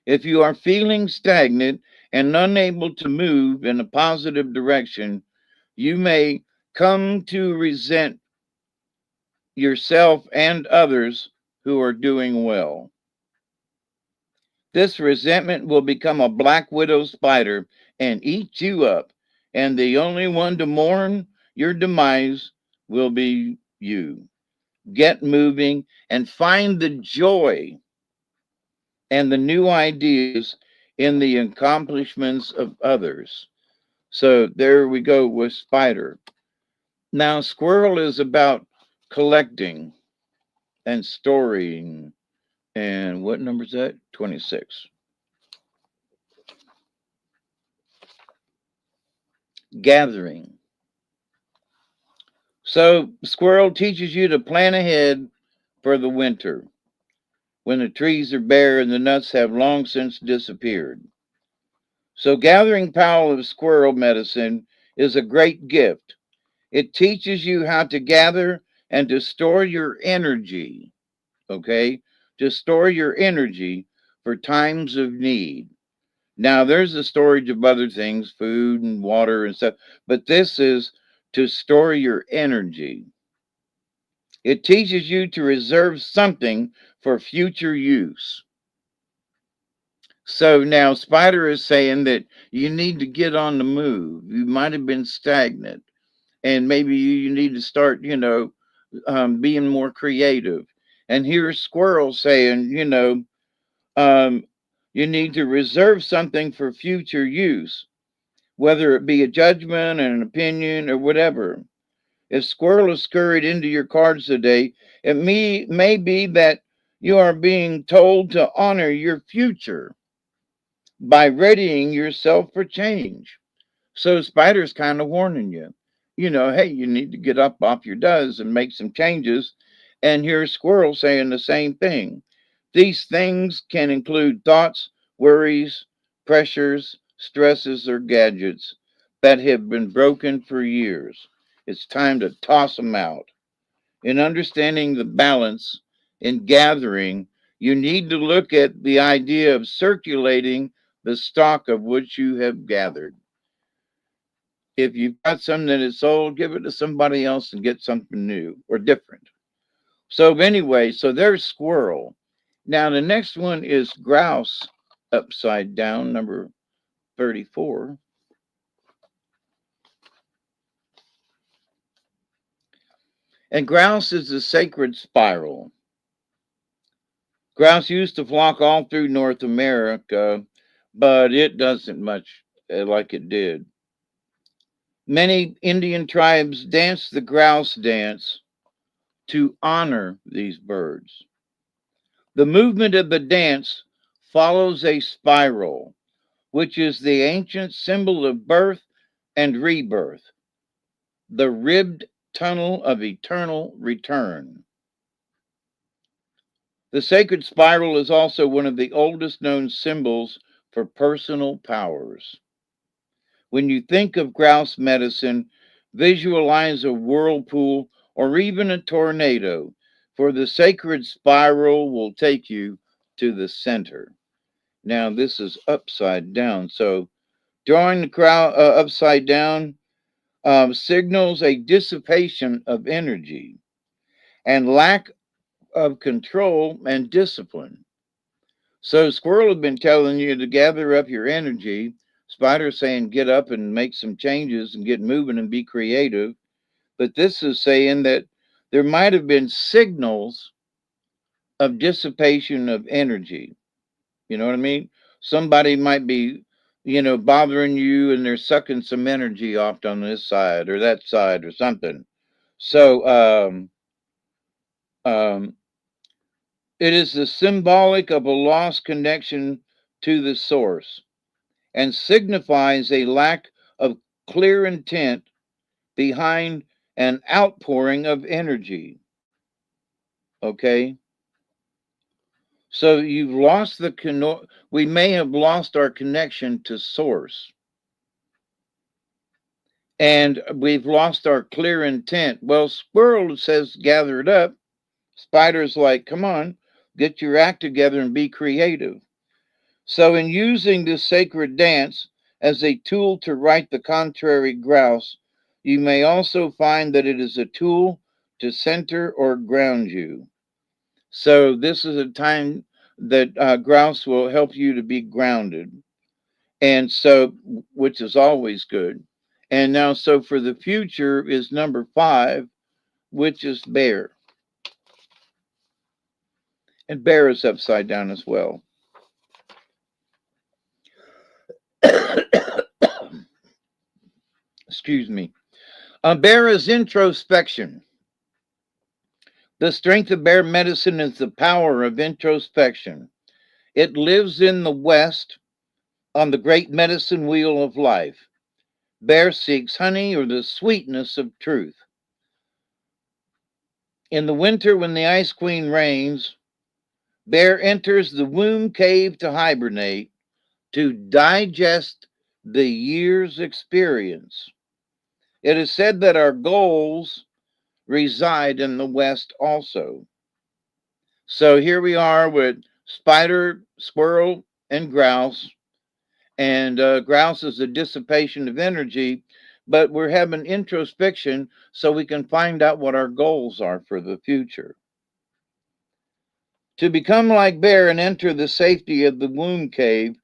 If you are feeling stagnant and unable to move in a positive direction, you may come to resent yourself and others who are doing well. This resentment will become a black widow spider and eat you up, and the only one to mourn your demise will be you. Get moving and find the joy and the new ideas in the accomplishments of others. So there we go with spider. Now, squirrel is about collecting and storing. And what number is that? 26. Gathering. So, squirrel teaches you to plan ahead for the winter when the trees are bare and the nuts have long since disappeared. So, gathering power of squirrel medicine is a great gift. It teaches you how to gather and to store your energy, okay? To store your energy for times of need. Now, there's the storage of other things, food and water and stuff, but this is to store your energy. It teaches you to reserve something for future use. So now Spider is saying that you need to get on the move. You might have been stagnant, and maybe you need to start, being more creative. And here's Squirrel saying, Um, you need to reserve something for future use, whether it be a judgment, an opinion, or whatever. If squirrel is scurried into your cards today, it may be that you are being told to honor your future by readying yourself for change. So Spider's kind of warning you, hey, you need to get up off your does and make some changes. And here's Squirrel saying the same thing. These things can include thoughts, worries, pressures, stresses, or gadgets that have been broken for years. It's time to toss them out. In understanding the balance in gathering, you need to look at the idea of circulating the stock of which you have gathered. If you've got something that is sold, give it to somebody else and get something new or different. So anyway, so there's squirrel. Now the next one is grouse upside down, number 34. And grouse is the sacred spiral. Grouse used to flock all through North America, but it doesn't much like it did. Many Indian tribes dance the grouse dance to honor these birds. The movement of the dance follows a spiral, which is the ancient symbol of birth and rebirth, the ribbed tunnel of eternal return. The sacred spiral is also one of the oldest known symbols for personal powers. When you think of grouse medicine, visualize a whirlpool or even a tornado, for the sacred spiral will take you to the center. Now, this is upside down. So, drawing the crowd upside down signals a dissipation of energy and lack of control and discipline. So, Squirrel has been telling you to gather up your energy. Spider saying get up and make some changes and get moving and be creative. But this is saying that there might have been signals of dissipation of energy. You know what I mean? Somebody might be, bothering you and they're sucking some energy off on this side or that side or something. So it is the symbolic of a lost connection to the source and signifies a lack of clear intent behind an outpouring of energy. Okay? So you've lost we may have lost our connection to source. And we've lost our clear intent. Well, Squirrel says gather it up. Spider's like, come on, get your act together and be creative. So in using this sacred dance as a tool to right the contrary grouse, you may also find that it is a tool to center or ground you. So this is a time that grouse will help you to be grounded. And so, which is always good. And now, so for the future is number 5, which is bear. And bear is upside down as well. Excuse me. Bear is introspection. The strength of bear medicine is the power of introspection. It lives in the West on the great medicine wheel of life. Bear seeks honey or the sweetness of truth. In the winter, when the ice queen reigns, bear enters the womb cave to hibernate, to digest the year's experience. It is said that our goals reside in the West also. So here we are with spider, squirrel, and grouse. And grouse is a dissipation of energy, but we're having introspection so we can find out what our goals are for the future. To become like bear and enter the safety of the womb cave,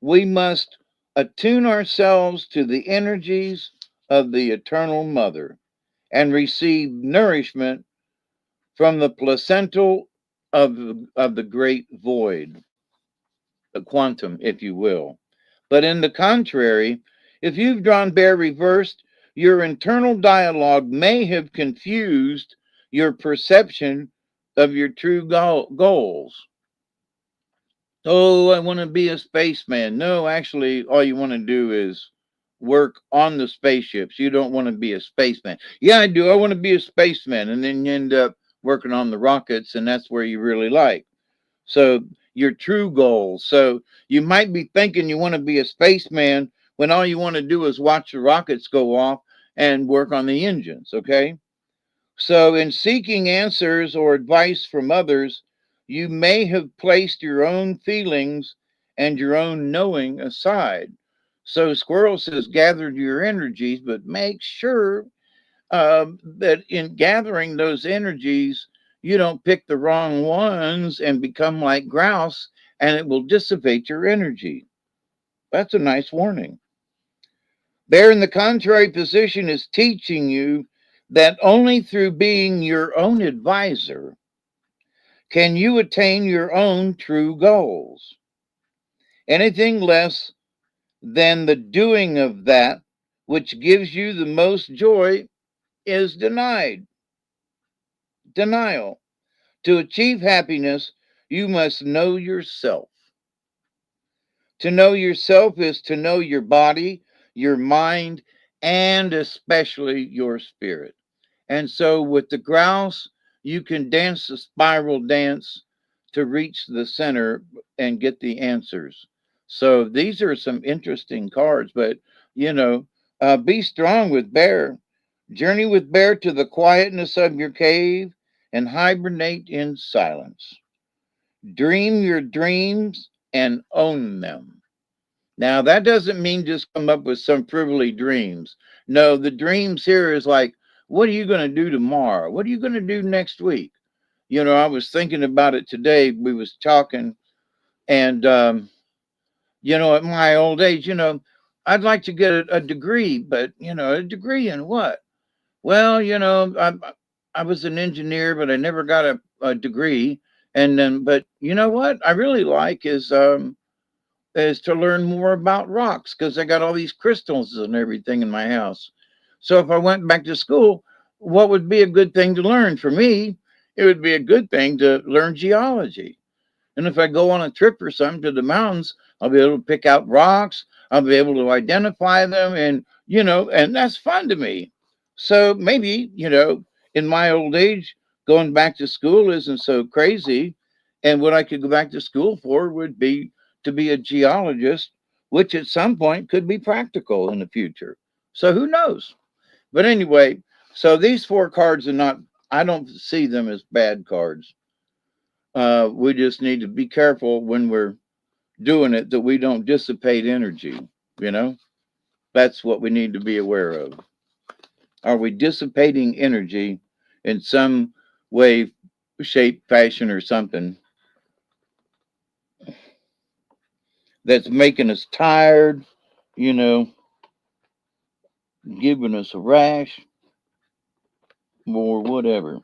we must attune ourselves to the energies of the eternal mother and receive nourishment from the placental of the great void. a quantum, if you will. But in the contrary, if you've drawn bear reversed, your internal dialogue may have confused your perception of your true goals. Oh, I want to be a spaceman. No, actually, all you want to do is work on the spaceships. You don't want to be a spaceman. Yeah, I do. I want to be a spaceman. And then you end up working on the rockets, and that's where you really like. So, your true goals. So, you might be thinking you want to be a spaceman when all you want to do is watch the rockets go off and work on the engines. Okay. So, in seeking answers or advice from others, you may have placed your own feelings and your own knowing aside. So, Squirrel says, gather your energies, but make sure that in gathering those energies, you don't pick the wrong ones and become like grouse, and it will dissipate your energy. That's a nice warning. Bear in the contrary position is teaching you that only through being your own advisor can you attain your own true goals. Anything less than the doing of that which gives you the most joy is denied. Denial. To achieve happiness, you must know yourself. To know yourself is to know your body, your mind, and especially your spirit. And so with the grouse, you can dance the spiral dance to reach the center and get the answers. So these are some interesting cards, but be strong with bear. Journey with bear to the quietness of your cave and hibernate in silence. Dream your dreams and own them. Now, that doesn't mean just come up with some frivolous dreams. No, the dreams here is like, what are you going to do tomorrow? What are you going to do next week? I was thinking about it today. We was talking, and at my old age, I'd like to get a degree, but a degree in what? Well, I was an engineer, but I never got a degree. And then, but you know what I really like is to learn more about rocks because I got all these crystals and everything in my house. So if I went back to school, what would be a good thing to learn? For me, it would be a good thing to learn geology. And if I go on a trip or something to the mountains, I'll be able to pick out rocks. I'll be able to identify them, and and that's fun to me. So maybe, in my old age, going back to school isn't so crazy. And what I could go back to school for would be to be a geologist, which at some point could be practical in the future. So who knows? But anyway, so these four cards are not, I don't see them as bad cards. We just need to be careful when we're doing it that we don't dissipate energy. That's what we need to be aware of. Are we dissipating energy in some way, shape, fashion, or something that's making us tired, giving us a rash, or whatever?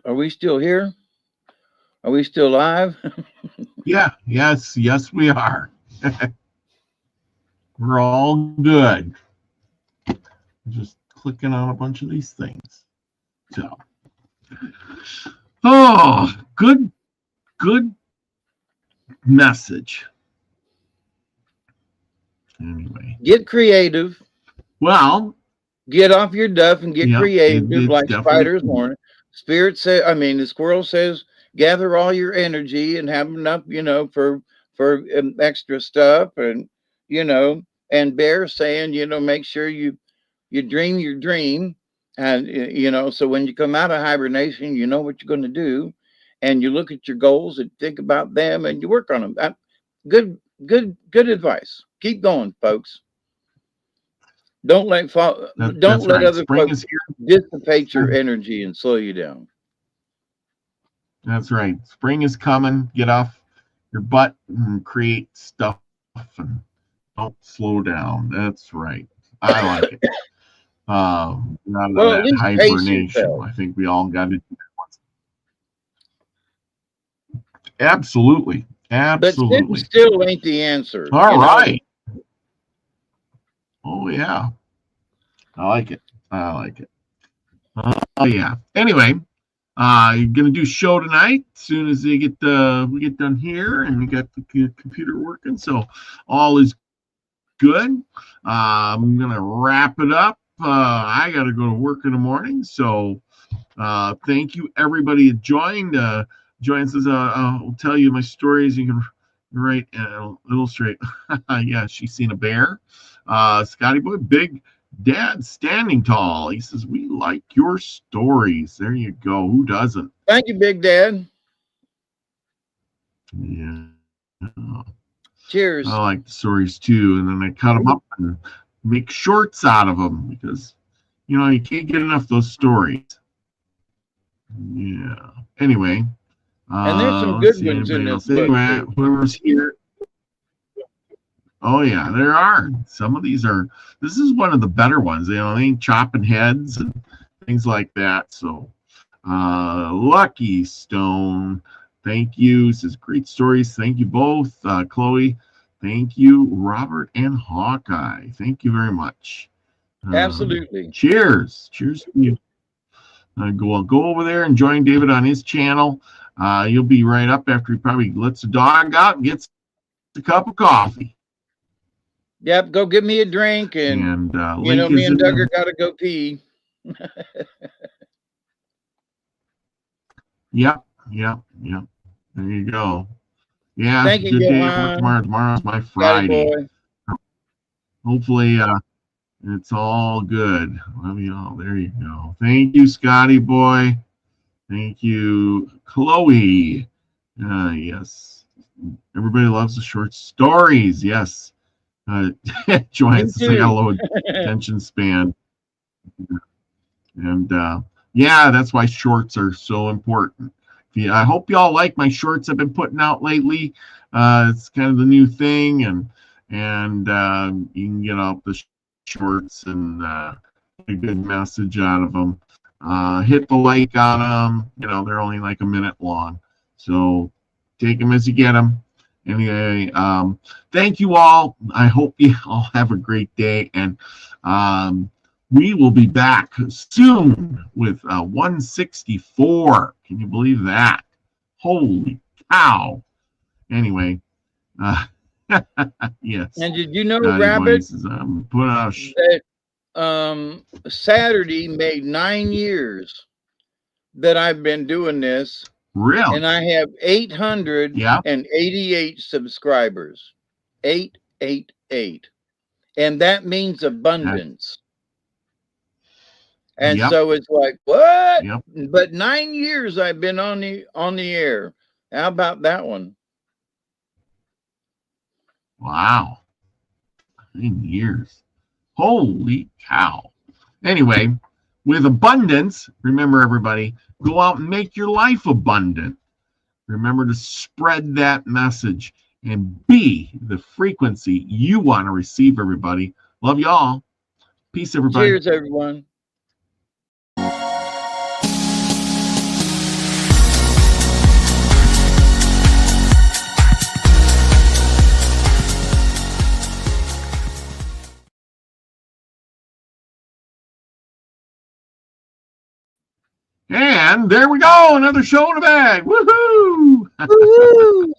Are we still here? Are we still live? Yes, we are. We're all good. Just clicking on a bunch of these things. So, good message. Anyway, get creative. Well, get off your duff and get creative, like Spider's horn. Spirit says, the squirrel says, gather all your energy and have enough, for extra stuff, and and Bear saying, make sure you dream your dream, and so when you come out of hibernation, you know what you're going to do, and you look at your goals and think about them and you work on them. Good advice. Keep going, folks. Don't let other folks dissipate your energy and slow you down. That's right. Spring is coming. Get off your butt and create stuff and don't slow down. That's right. I like it. Out of Well, at that least pace hibernation. yourself. I think we all got it. Absolutely. But sitting Absolutely. still ain't the answer. All you know? right. Oh, yeah. I like it. I like it. Oh, yeah. Anyway, you're gonna do show tonight as soon as we get done here and we got the computer working, so all is good. I'm gonna wrap it up. I gotta go to work in the morning, so thank you everybody that joined. Join says I'll tell you my stories. You can write and illustrate. Yeah, she's seen a bear. Scotty Boy, Big Dad Standing Tall. He says we like your stories. There you go. Who doesn't? Thank you, Big Dad. Yeah. Cheers. I like the stories too, and then I cut them up and make shorts out of them because you can't get enough of those stories. Yeah. Anyway, and there's some good ones in this book. Anyway, whoever's here. Oh yeah, there are. Some of these are. This is one of the better ones. They ain't chopping heads and things like that. So, Lucky Stone, thank you. Says great stories. Thank you both, Chloe. Thank you, Robert and Hawkeye. Thank you very much. Absolutely. Cheers. Cheers to you. Go over there and join David on his channel. You'll be right up after he probably lets the dog out and gets a cup of coffee. Yep, go get me a drink, and me and Duggar got to go pee. Yep. There you go. Yeah, thank you, good day for tomorrow. Tomorrow's my Friday. Hopefully, it's all good. Love you all. There you go. Thank you, Scotty Boy. Thank you, Chloe. Yes. Everybody loves the short stories. Yes. Joanne says I got a low attention span. And yeah, that's why shorts are so important. I hope y'all like my shorts I've been putting out lately. It's kind of the new thing, and you can get out the shorts and get a good message out of them. Hit the like on them. They're only like a minute long, so take them as you get them. Anyway, thank you all. I hope you all have a great day, and we will be back soon with 164. Can you believe that? Holy cow. Anyway, yes. And did you know, Rabbit, put out that Saturday made 9 years that I've been doing this. Really? And I have 888 subscribers. 888. And that means abundance. And so it's like, what? Yep. But 9 years I've been on the air. How about that one? Wow. 9 years. Holy cow. Anyway, with abundance, remember everybody, go out and make your life abundant. Remember to spread that message and be the frequency you want to receive, everybody. Love y'all. Peace, everybody. Cheers, everyone. And there we go. Another show in the bag. Woohoo! Woo-hoo!